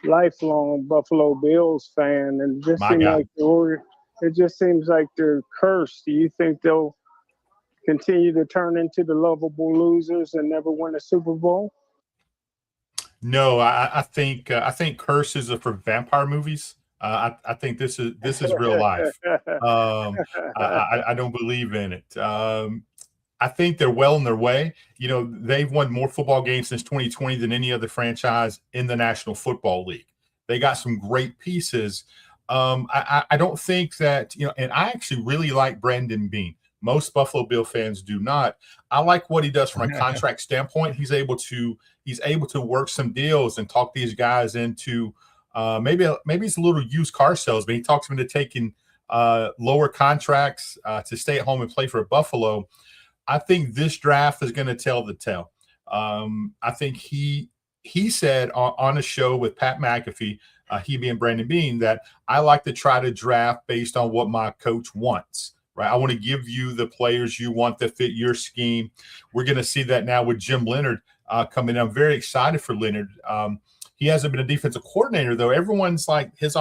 lifelong Buffalo Bills fan, and it just seems like they're cursed. Do you think they'll continue to turn into the lovable losers and never win a Super Bowl? No, I think curses are for vampire movies. I think this is real life. I don't believe in it. I think they're well on their way. They've won more football games since 2020 than any other franchise in the National Football League. They got some great pieces. I don't think that, and I actually really like Brandon Beane. Most Buffalo Bill fans do not. I like what he does from a contract standpoint. He's able to work some deals and talk these guys into maybe it's a little used car salesman. He talks them into taking lower contracts to stay at home and play for Buffalo. I think this draft is going to tell the tale. I think he said on a show with Pat McAfee, he being Brandon Beane, that I like to try to draft based on what my coach wants. Right, I want to give you the players you want that fit your scheme. We're going to see that now with Jim Leonhard coming in. I'm very excited for Leonhard. He hasn't been a defensive coordinator, though. Everyone's like his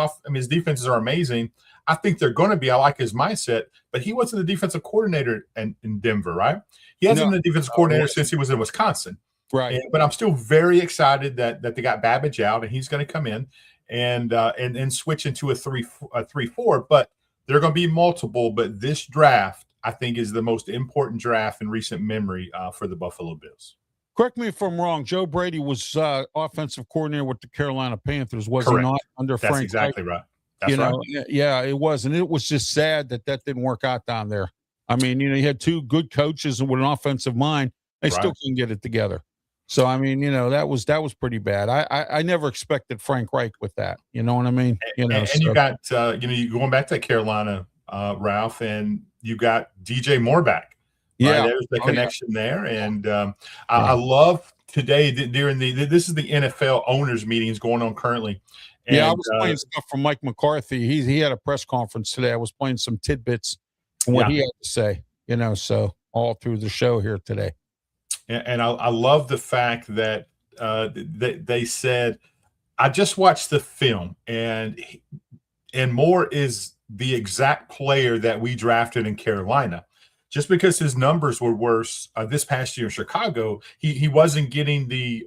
defenses are amazing. I think they're going to be. I like his mindset, but he wasn't the defensive coordinator in Denver, right? He hasn't been the defensive coordinator since he was in Wisconsin. Right. But I'm still very excited that they got Babbage out and he's going to come in and switch into a 3-4. But there are going to be multiple, but this draft, I think, is the most important draft in recent memory for the Buffalo Bills. Correct me if I'm wrong. Joe Brady was offensive coordinator with the Carolina Panthers, was Correct. he not? Under Frank. That's exactly right. That's right. Yeah, it was. And it was just sad that didn't work out down there. I mean, you had two good coaches with an offensive mind. They still couldn't get it together. So, I mean, that was pretty bad. I never expected Frank Reich with that. You know what I mean? You got, you going back to Carolina, Ralph, and you got DJ Moore back. Yeah. Right? There's the connection there. And I love today during this is the NFL owners meetings going on currently. And, I was playing stuff from Mike McCarthy. He had a press conference today. I was playing some tidbits from what he had to say, so all through the show here today. And I love the fact that they said, I just watched the film, and Moore is the exact player that we drafted in Carolina. Just because his numbers were worse this past year in Chicago, he wasn't getting the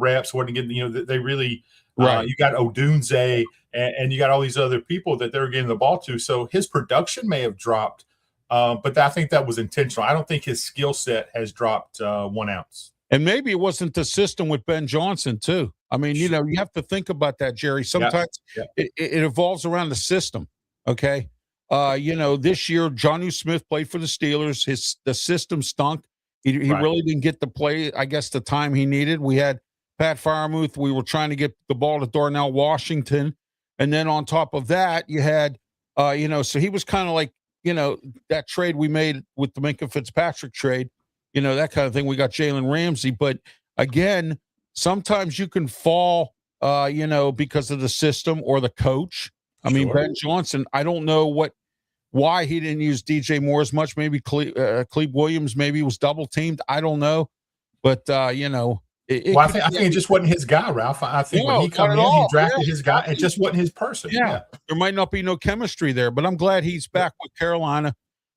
reps, wasn't getting they really you got Odunze and you got all these other people that they were getting the ball to. So his production may have dropped. But I think that was intentional. I don't think his skill set has dropped 1 ounce. And maybe it wasn't the system with Ben Johnson too. I mean, you have to think about that, Jerry. Sometimes it evolves around the system. Okay. This year, Jonnu Smith played for the Steelers. The system stunk. He really didn't get to play, I guess, the time he needed. We had Pat Freiermuth. We were trying to get the ball to Darnell Washington. And then on top of that, you had, so he was kind of like, that trade we made with the Minkah Fitzpatrick trade, that kind of thing. We got Jalen Ramsey. But again, sometimes you can fall, because of the system or the coach. I mean, Ben Johnson, I don't know why he didn't use DJ Moore as much. Maybe Cleve Williams maybe was double teamed. I don't know. But, I think it just wasn't his guy, Ralph. I think when he come in, he drafted his guy. It just wasn't his person. Yeah. There might not be no chemistry there, but I'm glad he's back with Carolina.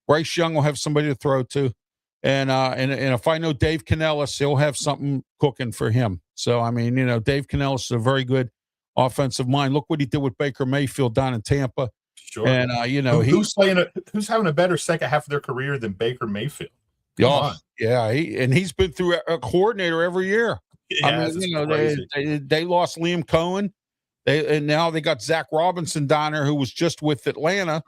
Bryce Young will have somebody to throw to. And if I know Dave Canellis, he'll have something cooking for him. So, I mean, Dave Canellis is a very good offensive mind. Look what he did with Baker Mayfield down in Tampa. Sure. And, who's having a better second half of their career than Baker Mayfield? He's been through a coordinator every year. Yeah, they lost Liam Cohen. And now they got Zach Robinson down there, who was just with Atlanta,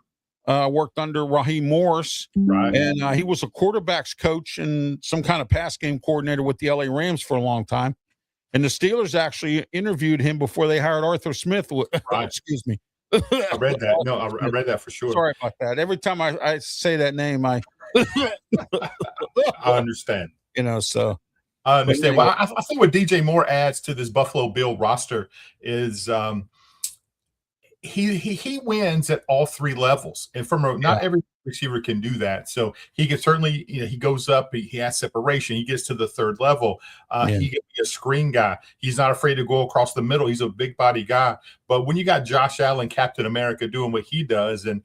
worked under Raheem Morris. Right. And he was a quarterback's coach and some kind of pass game coordinator with the LA Rams for a long time. And the Steelers actually interviewed him before they hired Arthur Smith. Right. Excuse me. I read that. No, I read that for sure. Sorry about that. Every time I say that name, I understand. So I understand. Well, I think what DJ Moore adds to this Buffalo Bill roster is he wins at all three levels, and not every receiver can do that. So he can certainly, he goes up, he has separation, he gets to the third level. He can be a screen guy. He's not afraid to go across the middle. He's a big body guy. But when you got Josh Allen, Captain America, doing what he does, and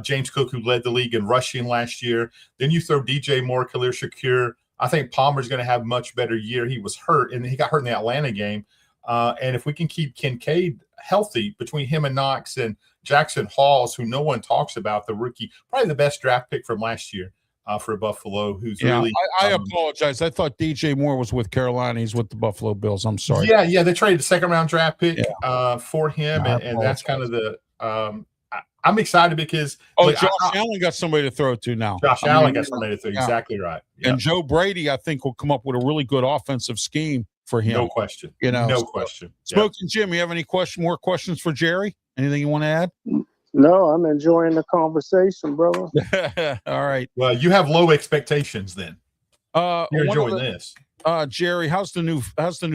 James Cook, who led the league in rushing last year, then you throw DJ Moore, Khalil Shakir. I think Palmer's going to have a much better year. He was hurt, and he got hurt in the Atlanta game. And if we can keep Kincaid healthy between him and Knox and Jackson Halls, who no one talks about, the rookie, probably the best draft pick from last year for Buffalo, who's really – I apologize. I thought DJ Moore was with Carolina. He's with the Buffalo Bills. I'm sorry. Yeah. They traded the second-round draft pick for him, and that's kind of the I'm excited because Josh Allen got somebody to throw to now. Josh Allen got somebody to throw. Exactly right. Yeah. And Joe Brady, I think, will come up with a really good offensive scheme for him. No question. No question. Smokin' Jim, you have any more questions for Jerry? Anything you want to add? No, I'm enjoying the conversation, brother. All right. Well, you have low expectations then. You're enjoying this. Jerry, how's the new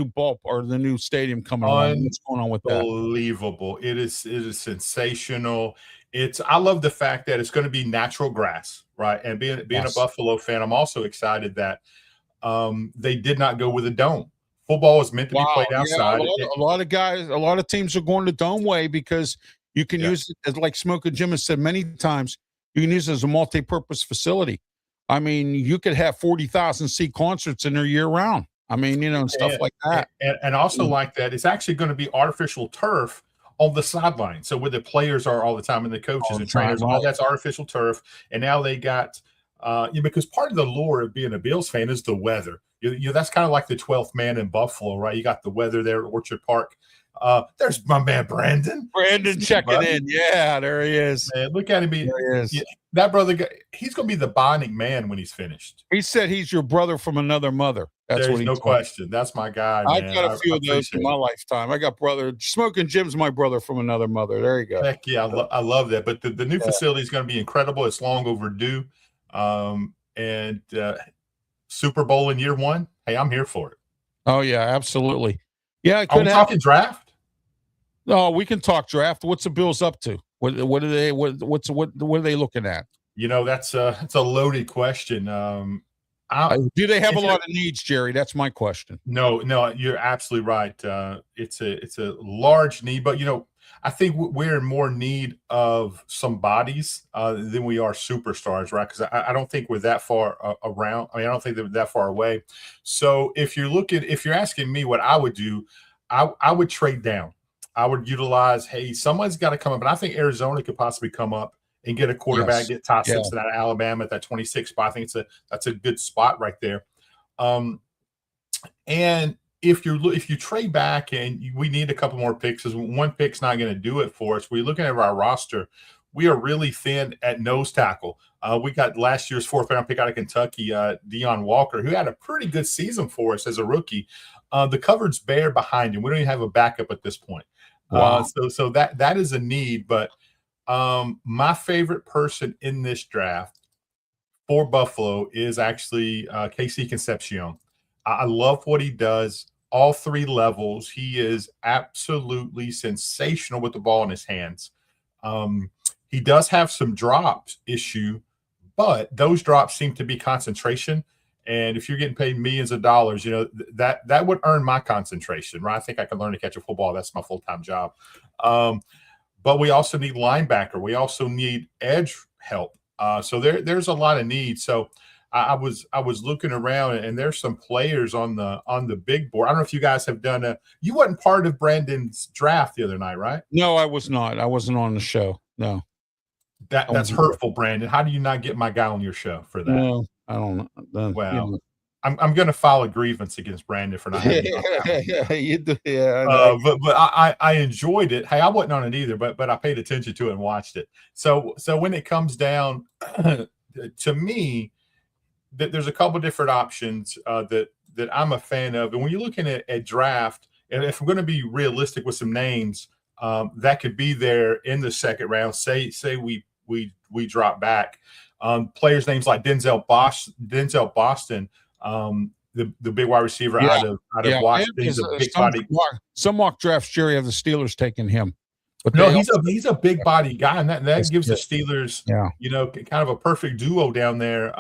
ball or the new stadium coming along? What's going on with that? Unbelievable. It is sensational. I love the fact that it's going to be natural grass, right? And being a Buffalo fan, I'm also excited that they did not go with a dome. Football is meant to be played outside. A lot of teams are going to dome way because you can use it as, like Smokin' Jim has said many times, you can use it as a multi-purpose facility. I mean, you could have 40,000 seat concerts in there year round. I mean, and stuff like that. And also like that, it's actually going to be artificial turf on the sideline. So where the players are all the time and the coaches and trainers, all that's artificial turf. And now they got, because part of the lure of being a Bills fan is the weather. That's kind of like the 12th man in Buffalo, right? You got the weather there at Orchard Park. There's my man, Brandon. Brandon checking in. Yeah, there he is. Man, look at him. There he is. That brother, he's going to be the bonding man when he's finished. He said he's your brother from another mother. That's There's what he no told question. Me. That's my guy, man. I got a few of those in my lifetime. I got Smokin' Jim's my brother from another mother. There you go. Heck yeah, I love that. But the new facility is going to be incredible. It's long overdue. And Super Bowl in year one, hey, I'm here for it. Oh, yeah, absolutely. Yeah, are we talking draft? No, we can talk draft. What's the Bills up to? What are they? What are they looking at? That's a loaded question. Do they have a lot of needs, Jerry? That's my question. No, you're absolutely right. It's a large need, but I think we're in more need of some bodies than we are superstars, right? Because I don't think we're that far around. I mean, I don't think they're that far away. So if you're asking me what I would do, I would trade down. I would utilize, hey, someone's got to come up. And I think Arizona could possibly come up and get a quarterback, get Ty Simpson out of Alabama at that 26 spot. I think that's a good spot right there. And if you trade back and we need a couple more picks, because one pick's not going to do it for us. We're looking at our roster. We are really thin at nose tackle. We got last year's 4th-round pick out of Kentucky, Deion Walker, who had a pretty good season for us as a rookie. The cupboard's bare behind him. We don't even have a backup at this point. Wow. So that is a need. But my favorite person in this draft for Buffalo is actually Casey Concepcion. I love what he does. All 3 levels. He is absolutely sensational with the ball in his hands. He does have some drops issue, but those drops seem to be concentration. And if you're getting paid millions of dollars, that would earn my concentration, right? I think I can learn to catch a football. That's my full-time job. But we also need linebacker. We also need edge help. So there's a lot of needs. So I was looking around, and there's some players on the big board. I don't know if you guys have done you wasn't part of Brandon's draft the other night, right? No, I was not. I wasn't on the show. No. That's hurtful, Brandon. How do you not get my guy on your show for that? No, I don't know. Well, I'm going to file a grievance against Brandon for not having yeah, you do. Yeah, but I enjoyed it. Hey, I wasn't on it either, but I paid attention to it and watched it. So when it comes down to me, there's a couple different options that I'm a fan of. And when you're looking at draft, and if we're going to be realistic with some names that could be there in the 2nd round, say we drop back, players names like Denzel Boston, the big wide receiver out of Washington. He's a big body. Some mock drafts, Jerry, have the Steelers taking him. But no, he's a big body guy, and that gives the Steelers, kind of a perfect duo down there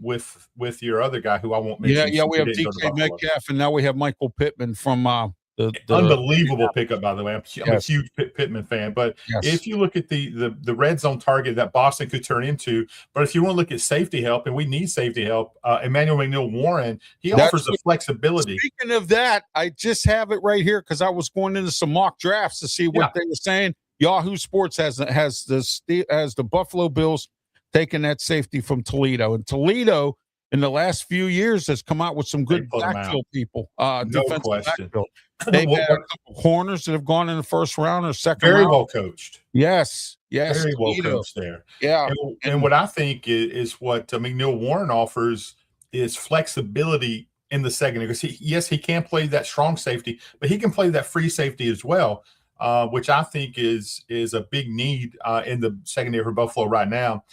with your other guy who I won't mention. Yeah, we have DK Metcalf, and now we have Michael Pittman from the unbelievable pickup, by the way. I'm a huge Pittman fan, but if you look at the red zone target that Boston could turn into, but if you want to look at safety help, and we need safety help, Emmanuel McNeil-Warren, he offers the flexibility. Speaking of that, I just have it right here because I was going into some mock drafts to see what they were saying. Yahoo Sports has the Buffalo Bills taking that safety from Toledo, and Toledo in the last few years has come out with some good backfield people. No question. Backfield. They've had a couple corners that have gone in the 1st round or 2nd round. Very well coached. Yes. Very well coached there. Yeah. And what I think is what McNeil-Warren offers is flexibility in the secondary, because he can play that strong safety, but he can play that free safety as well, which I think is a big need in the secondary for Buffalo right now.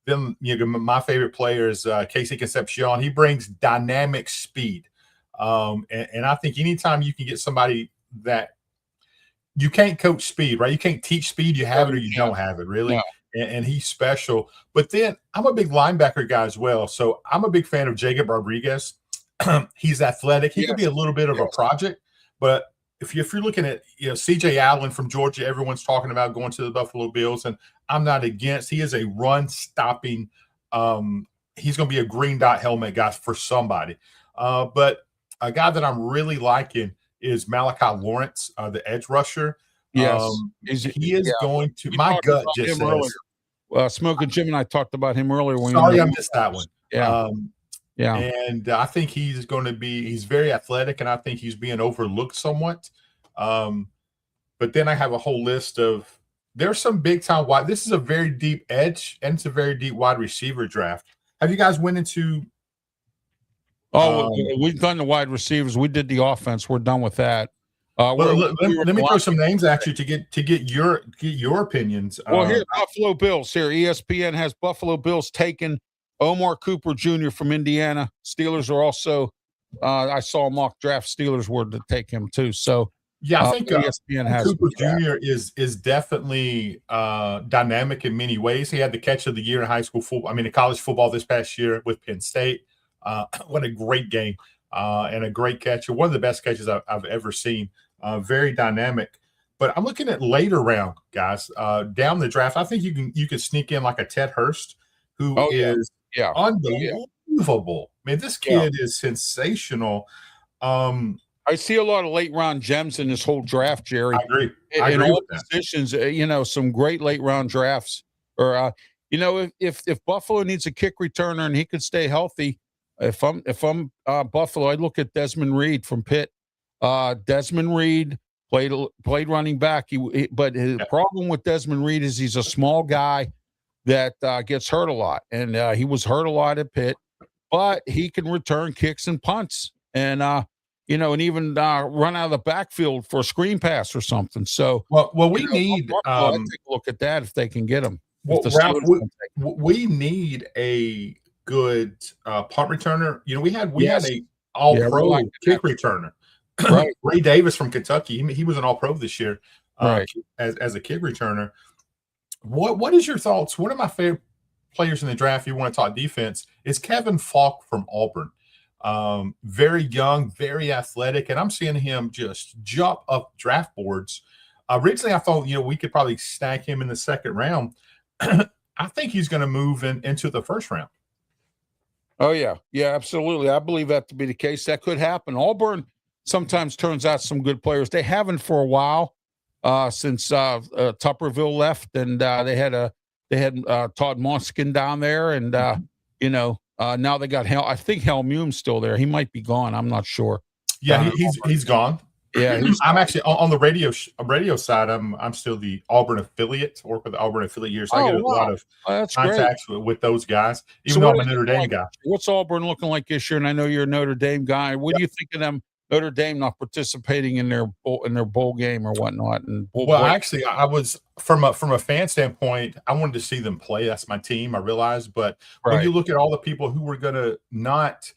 Then my favorite player is Casey Concepcion. He brings dynamic speed. And I think anytime you can get somebody that you can't coach speed, right? You can't teach speed. You have it or you don't have it, really. Yeah. And he's special. But then I'm a big linebacker guy as well. So I'm a big fan of Jacob Rodriguez. He's athletic. He could be a little bit of a project, but if you're looking at C.J. Allen from Georgia, everyone's talking about going to the Buffalo Bills, and I'm not against. He is a run-stopping. He's going to be a green dot helmet guy for somebody. But a guy that I'm really liking is Malachi Lawrence, the edge rusher. Yes, he is going to. My gut just says. Smokin Jim and I talked about him earlier. Sorry, I missed that one. Yeah. And I think he's going to be – he's very athletic, and I think he's being overlooked somewhat. But then I have a whole list of – there's some big-time wide – this is a very deep edge, and it's a very deep wide receiver draft. Have you guys went into we've done the wide receivers. We did the offense. We're done with that. Let me throw some names at you to get your opinions. Well, here, Buffalo Bills. Here, ESPN has Buffalo Bills taken – Omar Cooper Jr. from Indiana. Steelers are also I saw a mock draft. Steelers were to take him too. So I think ESPN has Cooper Jr. is definitely dynamic in many ways. He had the catch of the year in high school football. I mean, in college football this past year with Penn State. What a great game and a great catcher. One of the best catches I've ever seen. Very dynamic. But I'm looking at later round guys down the draft. I think you can sneak in like a Ted Hurst, who is unbelievable. I mean, this kid is sensational. I see a lot of late round gems in this whole draft, Jerry. I agree. In all positions, some great late round drafts. Or if Buffalo needs a kick returner and he could stay healthy, if I'm Buffalo, I look at Desmond Reed from Pitt. Desmond Reed played running back. But his problem with Desmond Reed is he's a small guy that gets hurt a lot, and he was hurt a lot at Pitt. But he can return kicks and punts, and and even run out of the backfield for a screen pass or something. So, well, we need. I'd take a look at that if they can get him. Well, Ralph, we need a good punt returner. We had a all-pro kick returner. Right. Ray Davis from Kentucky. He was an all-pro this year, right, as a kick returner. What is your thoughts? One of my favorite players in the draft, you want to talk defense, is Kevin Falk from Auburn. Very young, very athletic, and I'm seeing him just jump up draft boards. Originally, I thought we could probably snag him in the second round. I think he's going to move into the first round. Oh yeah, absolutely. I believe that to be the case. That could happen. Auburn sometimes turns out some good players. They haven't for a while since Tupperville left, and they had Todd Moskin down there, and now they got I think Helmuth's still there. He might be gone. I'm not sure. Yeah, he's gone. Yeah, I'm actually on the radio side. I'm still the Auburn affiliate. Work with the Auburn affiliate here, so I get a lot of contacts with those guys. Even though I'm a Notre Dame guy. What's Auburn looking like this year? And I know you're a Notre Dame guy. What do you think of them? Notre Dame not participating in their bowl game or whatnot. Actually, I was from a fan standpoint. I wanted to see them play. That's my team. I realized, but when you look at all the people who were going to not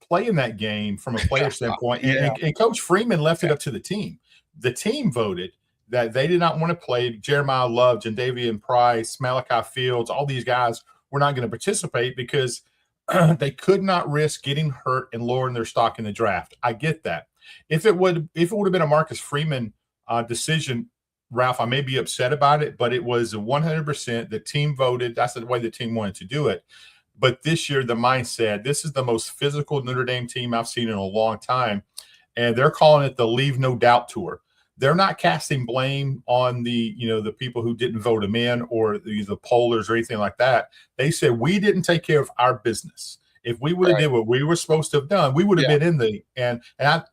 play in that game from a player standpoint, and Coach Freeman left it up to the team. The team voted that they did not want to play. Jeremiah Love, Jandavian Price, Malachi Fields, all these guys were not going to participate because they could not risk getting hurt and lowering their stock in the draft. I get that. If it would have been a Marcus Freeman decision, Ralph, I may be upset about it, but it was 100%. The team voted. That's the way the team wanted to do it. But this year, the mindset, this is the most physical Notre Dame team I've seen in a long time. And they're calling it the Leave No Doubt Tour. They're not casting blame on the people who didn't vote them in or the pollers or anything like that. They said, we didn't take care of our business. If we would have did what we were supposed to have done, we would have been in the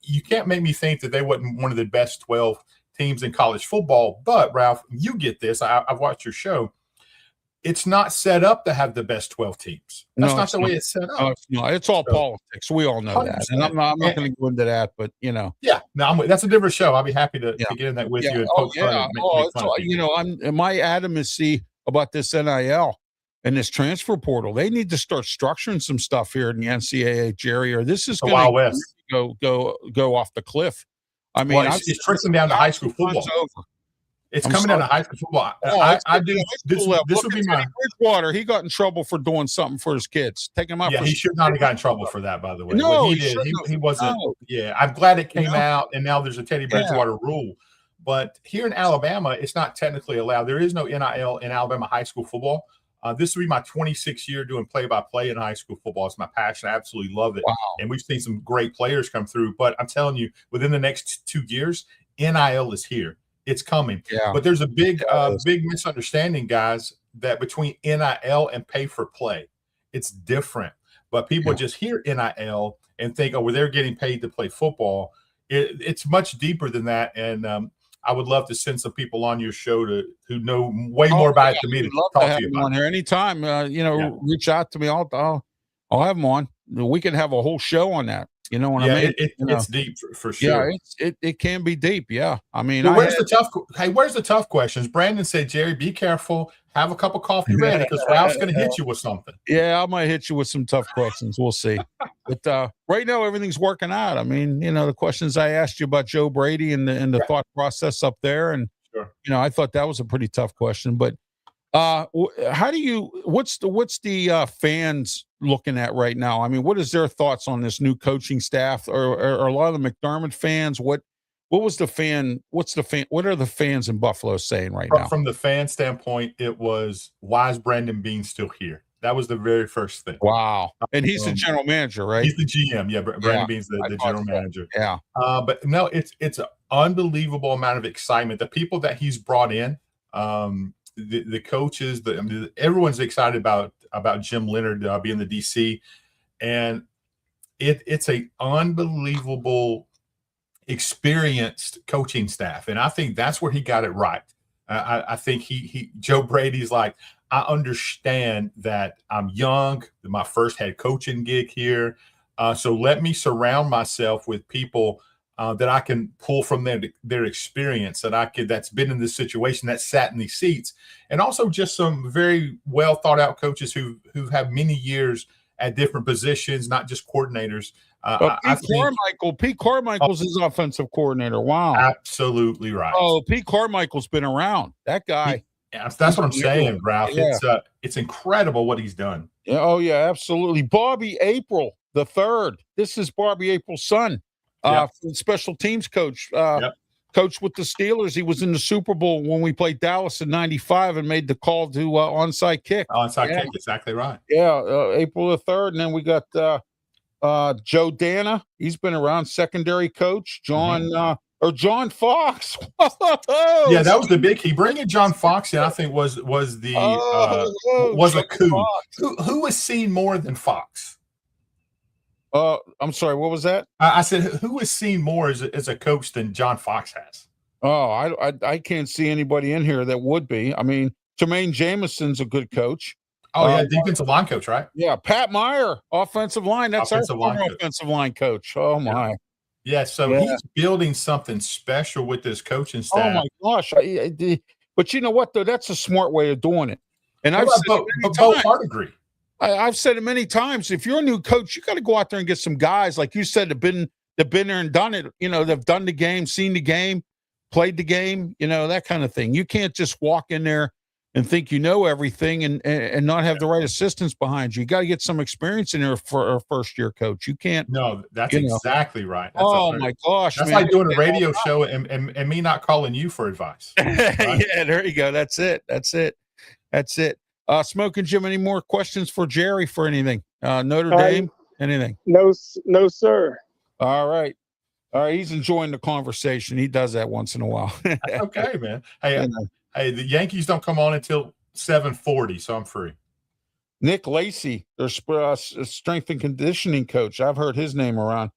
you can't make me think that they wasn't one of the best 12 teams in college football. But Ralph, you get this. I've watched your show. It's not set up to have the best 12 teams. That's not the way it's set up. It's all politics. We all know that. And I'm not going to go into that, but Yeah, no, that's a different show. I'll be happy to get in that with you. And my adamacy about this NIL and this transfer portal, they need to start structuring some stuff here in the NCAA, Jerry, or this is going to go off the cliff. I mean, it's trickling down to high school football. It's coming out of high school football. This would be my Bridgewater. He got in trouble for doing something for his kids. Taking him out. Yeah, he should not have got in trouble for that. By the way, no, he did. He wasn't. No. Yeah, I'm glad it came out, and now there's a Teddy Bridgewater rule. But here in Alabama, it's not technically allowed. There is no NIL in Alabama high school football. This will be my 26th year doing play-by-play in high school football. It's my passion. I absolutely love it. Wow. And we've seen some great players come through. But I'm telling you, within the next 2 years, NIL is here. It's coming. Yeah. But there's a big misunderstanding, guys, that between NIL and pay for play, it's different. But people just hear NIL and think, oh, well, they're getting paid to play football. It's much deeper than that. And I would love to send some people on your show who know way more about it than me to talk to you about. On here anytime. Reach out to me. I'll have them on. We can have a whole show on that. You know what I mean? It's deep for sure. Yeah, it can be deep. Yeah, I mean, where's the tough questions? Brandon said, Jerry, be careful. Have a cup of coffee ready because Ralph's going to hit you with something. Yeah, I might hit you with some tough questions. We'll see. But right now, everything's working out. I mean, the questions I asked you about Joe Brady and the thought process up there, and I thought that was a pretty tough question. But what's the fans looking at right now? I mean, what is their thoughts on this new coaching staff or a lot of the McDermott fans? What are the fans in Buffalo saying right now? From the fan standpoint, it was, why is Brandon Beane still here? That was the very first thing. Wow. And he's the general manager, right? He's the GM. Yeah. Brandon Beane's the general manager. Yeah. But no, it's an unbelievable amount of excitement. The people that he's brought in, the coaches, everyone's excited about Jim Leonard being the DC, and it's a unbelievable experienced coaching staff, and I think that's where he got it right. I think Joe Brady's like, I understand that I'm young, my first head coaching gig here, so let me surround myself with people that I can pull from their experience, that's been in this situation, that sat in these seats, and also just some very well thought out coaches who have many years at different positions, not just coordinators. Pete Carmichael's his offensive coordinator. Wow. Absolutely right. Oh, Pete Carmichael's been around. That guy. That's what I'm saying, Ralph. Yeah. It's incredible what he's done. Yeah, oh, yeah, absolutely. Bobby April the third. This is Bobby April's son, special teams coach. Coached with the Steelers. He was in the Super Bowl when we played Dallas in '95 and made the call to onside kick. Onside kick, exactly right. Yeah, April the 3rd. And then we got Joe Dana. He's been around, secondary coach. John Fox. Yeah, that was the big key. Bringing John Fox in, I think, was a coup. Who was seen more than Fox? I'm sorry, what was that? I said, who has seen more as a coach than John Fox has? Oh, I can't see anybody in here that would be. I mean, Jermaine Jameson's a good coach. Oh, yeah, defensive line coach, right? Yeah, Pat Meyer, offensive line. That's our offensive line coach. Oh, my. Yeah, so he's building something special with this coaching staff. Oh, my gosh. But you know what, though? That's a smart way of doing it. And I've said it many times. If you're a new coach, you got to go out there and get some guys, like you said, they've been there and done it. You know, they've done the game, seen the game, played the game, you know, that kind of thing. You can't just walk in there and think you know everything and not have the right assistants behind you. You got to get some experience in there for a first-year coach. You can't. No, that's exactly right. That's my gosh. That's like doing a radio show and me not calling you for advice. Right? Yeah, there you go. That's it. Smokin' Jim, any more questions for Jerry for anything? Notre Dame, anything? No, sir. All right. He's enjoying the conversation. He does that once in a while. Okay, man. Hey, the Yankees don't come on until 7:40, so I'm free. Nick Lacey, their strength and conditioning coach. I've heard his name around.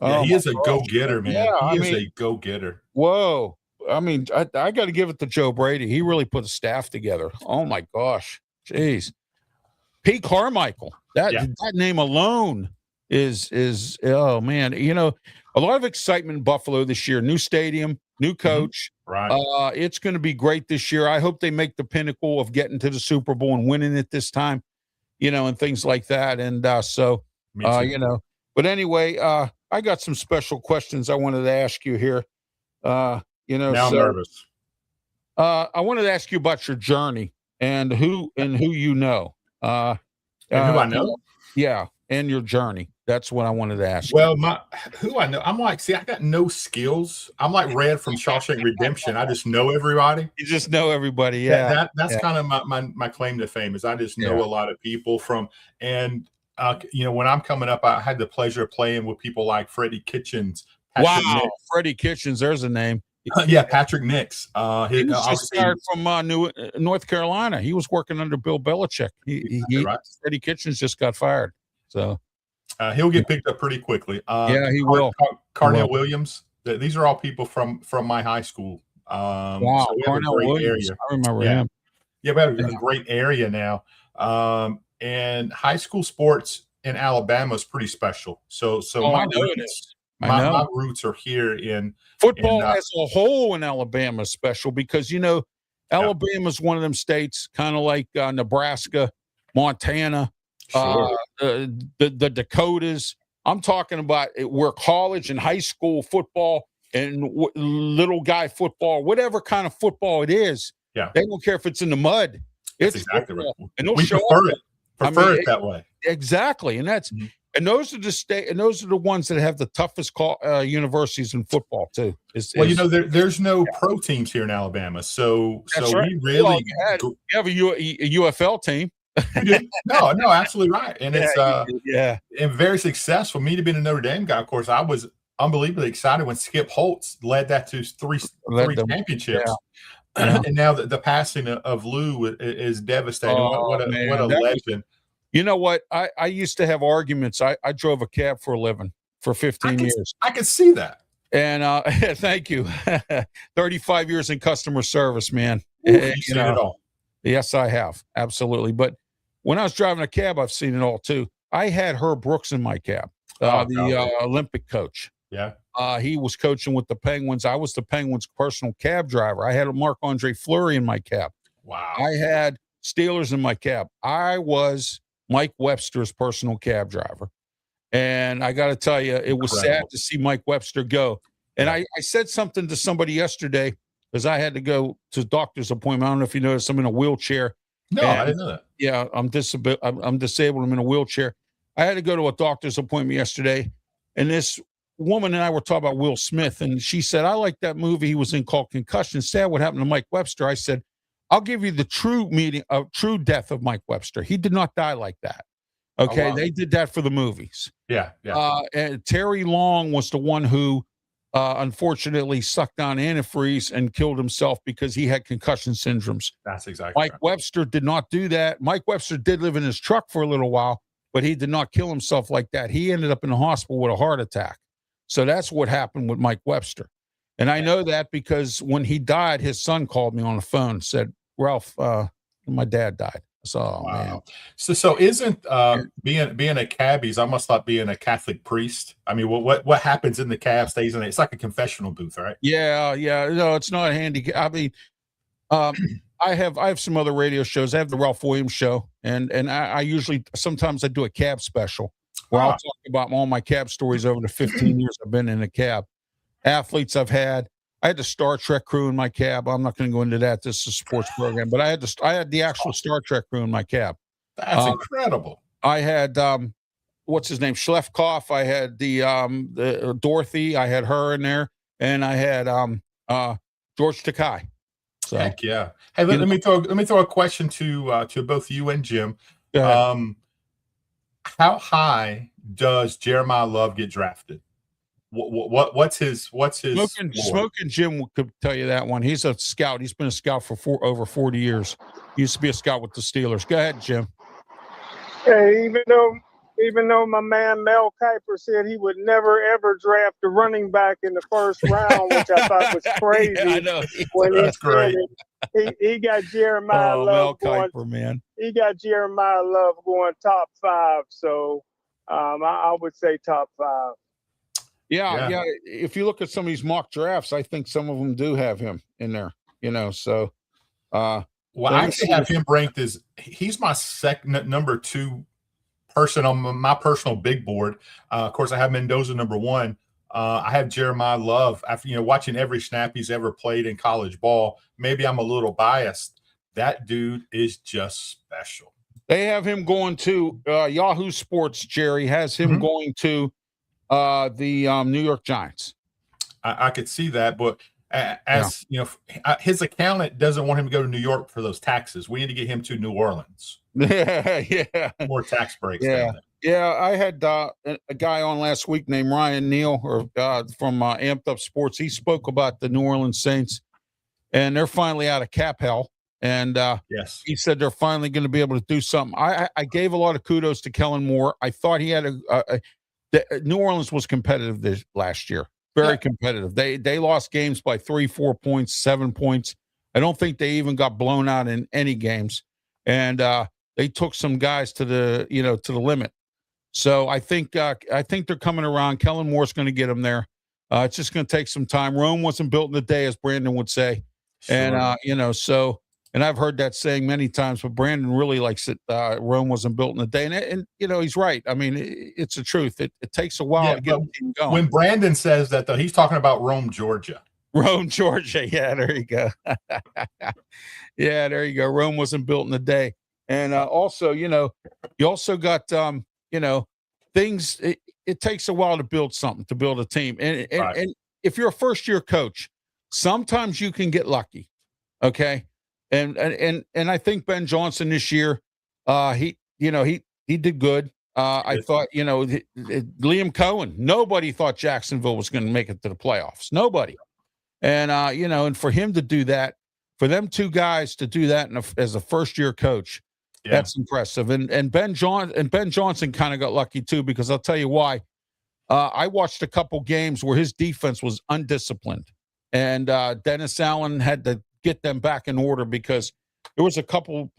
Yeah, he is a go-getter, man. Yeah, he is a go-getter. Whoa. I mean, I got to give it to Joe Brady. He really put a staff together. Oh, my gosh. Jeez. Pete Carmichael. That name alone is oh, man. You know, a lot of excitement in Buffalo this year. New stadium, new coach. Right. It's going to be great this year. I hope they make the pinnacle of getting to the Super Bowl and winning it this time, you know, and things like that. And you know, but anyway, I got some special questions I wanted to ask you here. You know, now I'm nervous. I wanted to ask you about your journey and who you know. And who I know? Yeah, and your journey. That's what I wanted to ask. Well, who I know, I got no skills. I'm like Red from Shawshank Redemption. I just know everybody. You just know everybody. Yeah, that's kind of my claim to fame is I just know a lot of people you know, when I'm coming up, I had the pleasure of playing with people like Freddie Kitchens. Freddie Kitchens. There's a name. Patrick Nix. He was just fired from North Carolina. He was working under Bill Belichick. Freddie Kitchens just got fired. So he'll get picked up pretty quickly. He will. Carnell Williams. These are all people from my high school. Wow, so Carnell Williams. Area. I remember him. Yeah, we have a great area now. And high school sports in Alabama is pretty special. So I know it is. My roots are here in football as a whole in Alabama is special because, you know, Alabama is one of them states, kind of like Nebraska, Montana, the Dakotas. I'm talking about where college and high school football and little guy football, whatever kind of football it is, they don't care if it's in the mud. That's exactly right. And they'll prefer it that way. Exactly, and that's. Mm-hmm. And those are the ones that have the toughest universities in football too. You know, there's no pro teams here in Alabama, so right. We really you have a UFL team. No, absolutely right, and it's and very successful. Me to be a Notre Dame guy, of course, I was unbelievably excited when Skip Holtz led that to three championships. And now the passing of Lou is devastating. What a legend. You know what? I used to have arguments. I drove a cab for a living for 15 years. I can see that. And thank you. 35 years in customer service, man. You've seen it all. Yes, I have. Absolutely. But when I was driving a cab, I've seen it all too. I had Herb Brooks in my cab, Olympic coach. Yeah. He was coaching with the Penguins. I was the Penguins' personal cab driver. I had Marc-Andre Fleury in my cab. Wow. I had Steelers in my cab. I was Mike Webster's personal cab driver. And I got to tell you, it was sad to see Mike Webster go. And I said something to somebody yesterday because I had to go to a doctor's appointment. I don't know if you noticed, I'm in a wheelchair. No, I didn't know that. Yeah, I'm disabled. I'm in a wheelchair. I had to go to a doctor's appointment yesterday. And this woman and I were talking about Will Smith. And she said, I like that movie he was in called Concussion. Sad what happened to Mike Webster. I said, I'll give you the true death of Mike Webster. He did not die like that. Okay. Oh, wow. They did that for the movies. Yeah. Yeah. And Terry Long was the one who unfortunately sucked on antifreeze and killed himself because he had concussion syndromes. That's exactly Mike Webster did not do that. Mike Webster did live in his truck for a little while, but he did not kill himself like that. He ended up in the hospital with a heart attack. So that's what happened with Mike Webster. And I know that because when he died, his son called me on the phone and said, Ralph, my dad died. So, wow. Man. So isn't being a cabbie is almost like being a Catholic priest? I mean, what happens in the cab stays in it. It's like a confessional booth, right? Yeah. No, it's not a handy. I mean, I have some other radio shows. I have the Ralph Williams show, and I usually sometimes I do a cab special where I'll talk about all my cab stories over the 15 years I've been in a cab. Athletes I've had. I had the Star Trek crew in my cab. I'm not going to go into that. This is a sports program, but I had the actual Star Trek crew in my cab. That's incredible. I had what's his name, Schlefkoff. I had the Dorothy. I had her in there, and I had George Takei. So, heck yeah! Hey, let me throw a question to both you and Jim. How high does Jeremiah Love get drafted? What's his Smokin Jim could tell you that one. He's a scout. He's been a scout for over 40 years. He used to be a scout with the Steelers. Go ahead, Jim. Hey, even though my man Mel Kiper said he would never ever draft a running back in the first round, which I thought was crazy. Yeah, I know. That's great. He got Jeremiah Love Mel Kiper, man. He got Jeremiah Love going top 5. So I would say top 5. Yeah. If you look at some of these mock drafts, I think some of them do have him in there, so. I actually have him ranked as he's my number 2 person on my personal big board. Of course, I have Mendoza number 1. I have Jeremiah Love after, watching every snap he's ever played in college ball. Maybe I'm a little biased. That dude is just special. They have him going to Yahoo Sports. Jerry has him going to the New York Giants. I could see that, but his accountant doesn't want him to go to New York for those taxes. We need to get him to New Orleans. Yeah. More tax breaks. Yeah. I had a guy on last week named Ryan Neal from Amped Up Sports. He spoke about the New Orleans Saints, and they're finally out of cap hell. And yes, he said they're finally going to be able to do something. I gave a lot of kudos to Kellen Moore. I thought he had New Orleans was competitive last year. Very competitive. They lost games by 3, 4 points, 7 points. I don't think they even got blown out in any games. And they took some guys to the limit. So I think they're coming around. Kellen Moore's going to get them there. It's just going to take some time. Rome wasn't built in a day, as Brandon would say. Sure. And and I've heard that saying many times, but Brandon really likes it. Rome wasn't built in a day. And he's right. I mean, it's the truth. It takes a while to get going. When Brandon says that, though, he's talking about Rome, Georgia. Rome, Georgia. Yeah, there you go. Yeah, there you go. Rome wasn't built in a day. And also, you also got, things. It takes a while to build something, to build a team. And if you're a first-year coach, sometimes you can get lucky. Okay. And I think Ben Johnson this year, he did good. I thought, Liam Cohen, nobody thought Jacksonville was going to make it to the playoffs. Nobody. And, and for him to do that, for them 2 guys to do that as a first-year coach, That's impressive. And Ben Johnson kind of got lucky too, because I'll tell you why. I watched a couple games where his defense was undisciplined, and Dennis Allen had to get them back in order because there was a couple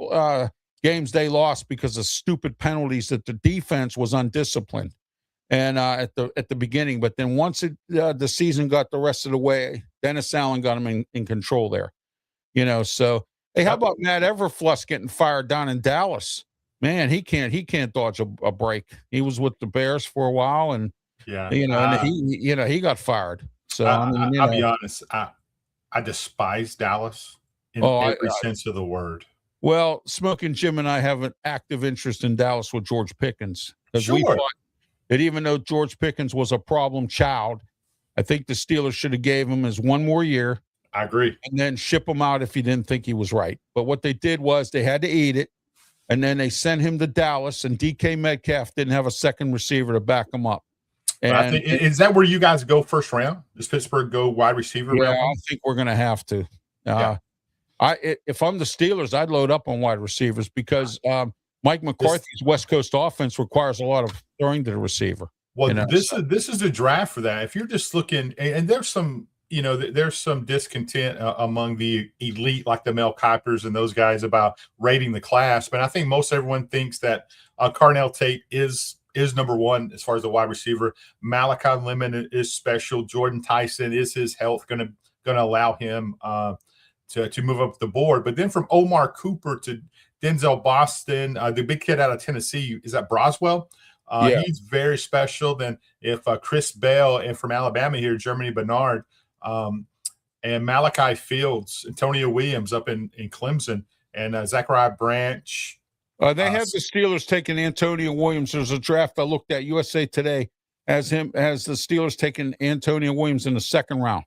games they lost because of stupid penalties that the defense was undisciplined, and at the beginning. But then once the season got the rest of the way, Dennis Allen got him in control there. So hey, how about Matt Everfluss getting fired down in Dallas? Man, he can't dodge a break. He was with the Bears for a while, and and he got fired. So I'll be honest, I despise Dallas in every sense of the word. Well, Smokin Jim and I have an active interest in Dallas with George Pickens, because we thought that even though George Pickens was a problem child, I think the Steelers should have gave him his one more year. I agree. And then ship him out if you didn't think he was right. But what they did was they had to eat it, and then they sent him to Dallas, and DK Metcalf didn't have a second receiver to back him up. And is that where you guys go first round? Does Pittsburgh go wide receiver round? I think we're going to have to. If I'm the Steelers, I'd load up on wide receivers, because Mike McCarthy's West Coast offense requires a lot of throwing to the receiver. Well, this is a draft for that. If you're just looking, and there's some there's some discontent among the elite, like the Mel Kipers and those guys, about rating the class. But I think most everyone thinks that Carnell Tate is number one as far as the wide receiver. Malachi Lemon is special. Jordan Tyson, is his health going to allow him to move up the board? But then from Omar Cooper to Denzel Boston, the big kid out of Tennessee, is that Broswell? He's very special. Then if Chris Bell, and from Alabama here, Germany Bernard, and Malachi Fields, Antonio Williams up in Clemson, and Zachariah Branch. They have the Steelers taking Antonio Williams. There's a draft I looked at, USA Today has the Steelers taking Antonio Williams in the second round.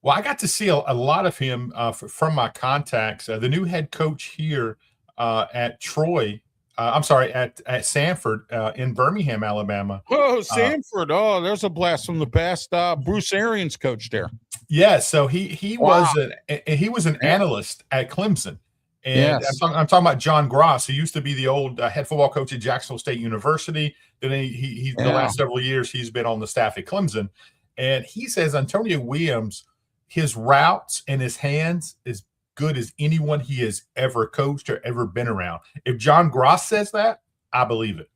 Well, I got to see a lot of him from my contacts. The new head coach here at Troy, at Sanford in Birmingham, Alabama. Oh, Sanford! There's a blast from the past. Bruce Arians coached there. Yeah, so he was an analyst at Clemson, and I'm talking about John Gross, who used to be the old head football coach at Jacksonville State University. Then the last several years he's been on the staff at Clemson, and he says Antonio Williams, his routes and his hands is good as anyone he has ever coached or ever been around. If John Gross says that, I believe it.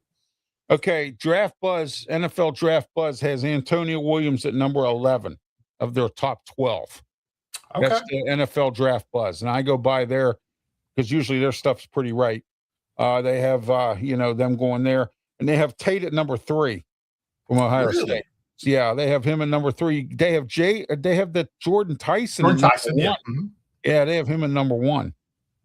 Okay, Draft Buzz, NFL Draft Buzz has Antonio Williams at number 11 of their top 12. Okay. That's the NFL Draft Buzz, and I go by there because usually their stuff's pretty right. They have them going there, and they have Tate at number 3 from Ohio State. So, yeah, they have him at number 3. They have the Jordan Tyson. Jordan Tyson, yeah. Mm-hmm. Yeah, they have him at number 1.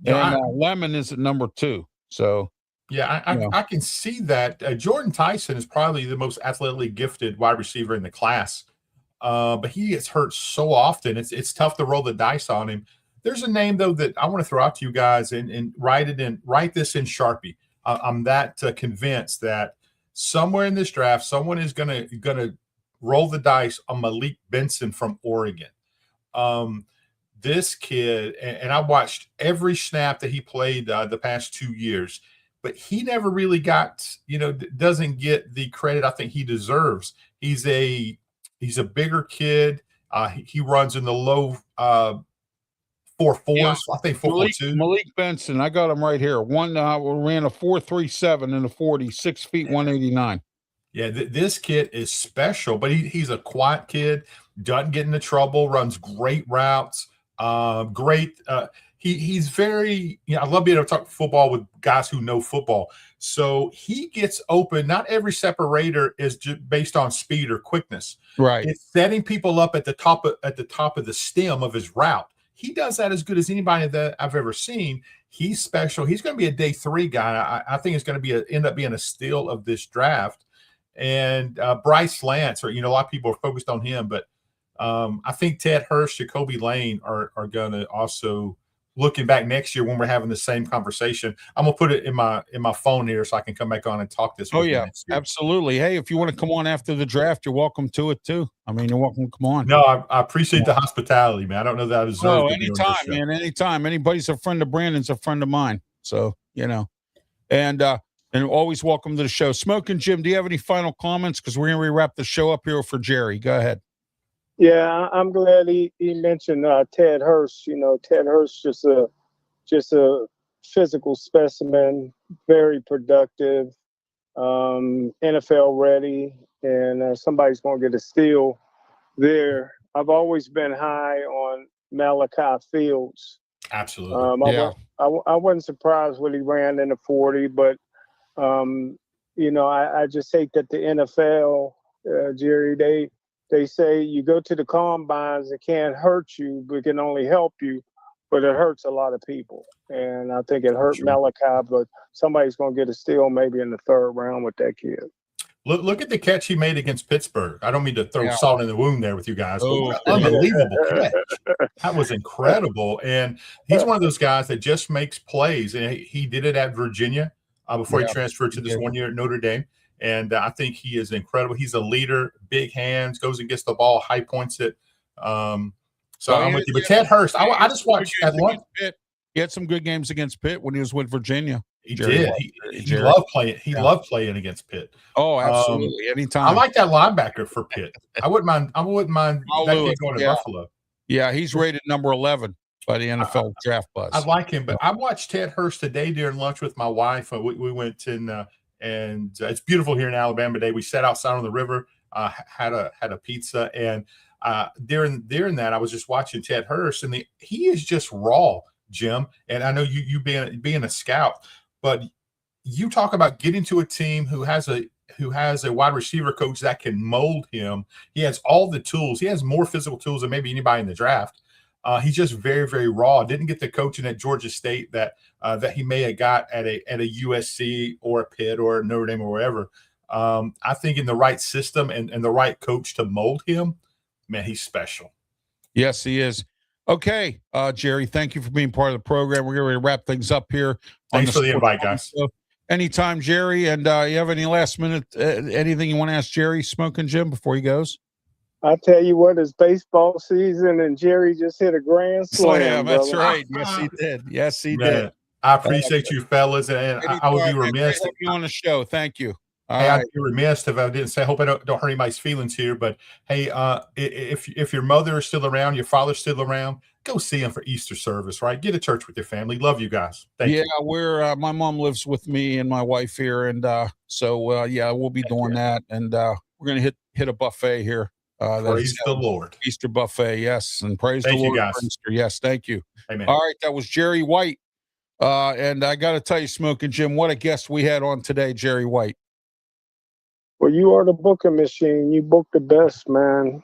And Lemon is at number 2. So, yeah, I can see that. Jordan Tyson is probably the most athletically gifted wide receiver in the class, but he gets hurt so often. It's tough to roll the dice on him. There's a name though that I want to throw out to you guys and write this in Sharpie. I'm that convinced that somewhere in this draft, someone is gonna roll the dice on Malik Benson from Oregon. This kid, and I watched every snap that he played the past 2 years, but he never really doesn't get the credit I think he deserves. He's a bigger kid. He runs in the low 4.4s. Yeah. I think 4.2. Malik Benson, I got him right here. Ran a 4.37 in the 40, 6 feet 189. Yeah, this kid is special, but he's a quiet kid. Doesn't get into trouble. Runs great routes. He's very, I love being able to talk football with guys who know football. So he gets open. Not every separator is just based on speed or quickness. Right. It's setting people up at the top of the stem of his route. He does that as good as anybody that I've ever seen. He's special. He's going to be a day 3 guy. I think it's going to end up being a steal of this draft. And Bryce Lance, a lot of people are focused on him, but I think Ted Hurst, Jacoby Lane are going to also, looking back next year when we're having the same conversation. I'm going to put it in my phone here so I can come back on and talk this. Oh yeah, absolutely. Hey, if you want to come on after the draft, you're welcome to it too. I mean, you're welcome to come on. No, I appreciate the hospitality, man. I don't know that I deserve. Oh, anytime, man. Anytime. Anybody's a friend of Brandon's a friend of mine. So, and always welcome to the show. Smokin' Jim, do you have any final comments? Because we're going to wrap the show up here for Jerry. Go ahead. Yeah, I'm glad he mentioned Ted Hurst. You know, Ted Hurst just a physical specimen, very productive, NFL ready, and somebody's going to get a steal there. I've always been high on Malachi Fields. Absolutely. I wasn't surprised when he ran in the 40, but you know, I just hate that the NFL, Jerry, they say you go to the combines, it can't hurt you, but it can only help you, but it hurts a lot of people. And I think it hurt Malachi, but somebody's going to get a steal maybe in the third round with that kid. Look at the catch he made against Pittsburgh. I don't mean to throw salt in the wound there with you guys, but what an unbelievable catch. That was incredible. And he's one of those guys that just makes plays. And he did it at Virginia before he transferred to this 1 year at Notre Dame. And I think he is incredible. He's a leader, big hands, goes and gets the ball, high points it. I'm with you. But Ted Hurst, I just watched at lunch. He had some good games against Pitt when he was with Virginia. He did. He loved playing. He loved playing against Pitt. Oh, absolutely. Anytime. I like that linebacker for Pitt. I wouldn't mind that kid going to Buffalo. Yeah, he's rated number 11 by the NFL Draft Buzz. I like him, but I watched Ted Hurst today during lunch with my wife. We went and it's beautiful here in Alabama today. We sat outside on the river, had a pizza, and during that, I was just watching Ted Hurst, and he is just raw, Jim. And I know you being a scout, but you talk about getting to a team who has a wide receiver coach that can mold him. He has all the tools. He has more physical tools than maybe anybody in the draft. He's just very, very raw. Didn't get the coaching at Georgia State that he may have got at a USC or a Pitt or Notre Dame or wherever. I think in the right system and the right coach to mold him, man, he's special. Yes, he is. Okay, Jerry, thank you for being part of the program. We're going to wrap things up here. Thanks for the invite, guys. Anytime, Jerry. And you have any last minute, anything you want to ask Jerry, Smokin' Jim, before he goes? I tell you what, it's baseball season, and Jerry just hit a grand slam. That's right. Yes, he did. Yes, he did. I appreciate you, fellas, and I would be remiss. Have you on the show. Thank you. I'd be remiss if I didn't say. I hope I don't hurt anybody's feelings here, but hey, if your mother is still around, your father's still around, go see him for Easter service. Right? Get to church with your family. Love you guys. Thank you. We're my mom lives with me and my wife here, and so we'll be doing that, and we're gonna hit a buffet here. Praise the Lord. Easter buffet, yes, and praise the Lord. Thank you, guys. For Easter. Yes, thank you. Amen. All right, that was Jerry White, and I got to tell you, Smokin' Jim, what a guest we had on today, Jerry White. Well, you are the booking machine. You book the best, man,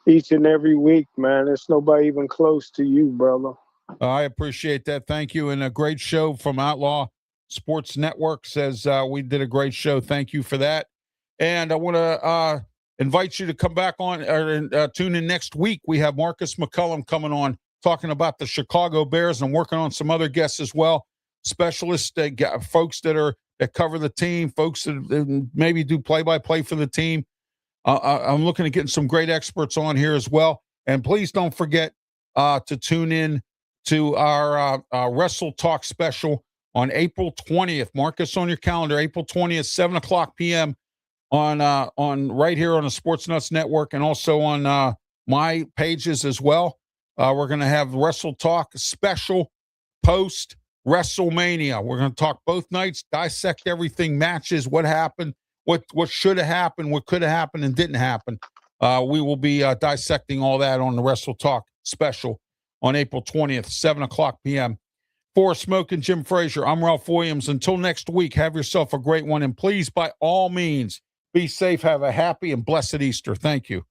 each and every week, man. There's nobody even close to you, brother. I appreciate that. Thank you, and a great show from Outlaw Sports Network says we did a great show. Thank you for that, and I want to invite you to come back on or tune in next week. We have Marcus McCullum coming on talking about the Chicago Bears and working on some other guests as well. Specialists, folks that cover the team, folks that maybe do play-by-play for the team. I'm looking at getting some great experts on here as well. And please don't forget to tune in to our Wrestle Talk special on April 20th. Mark us on your calendar, April 20th, 7:00 p.m. on right here on the Sports Nuts Network, and also on my pages as well. We're going to have Wrestle Talk special post WrestleMania. We're going to talk both nights, dissect everything, matches, what happened, what should have happened, what could have happened and didn't happen. We will be dissecting all that on the Wrestle Talk special on April 20th, 7:00 p.m. For Smokin' Jim Frazier, I'm Ralph Williams. Until next week, have yourself a great one, and please, by all means, be safe, have a happy and blessed Easter. Thank you.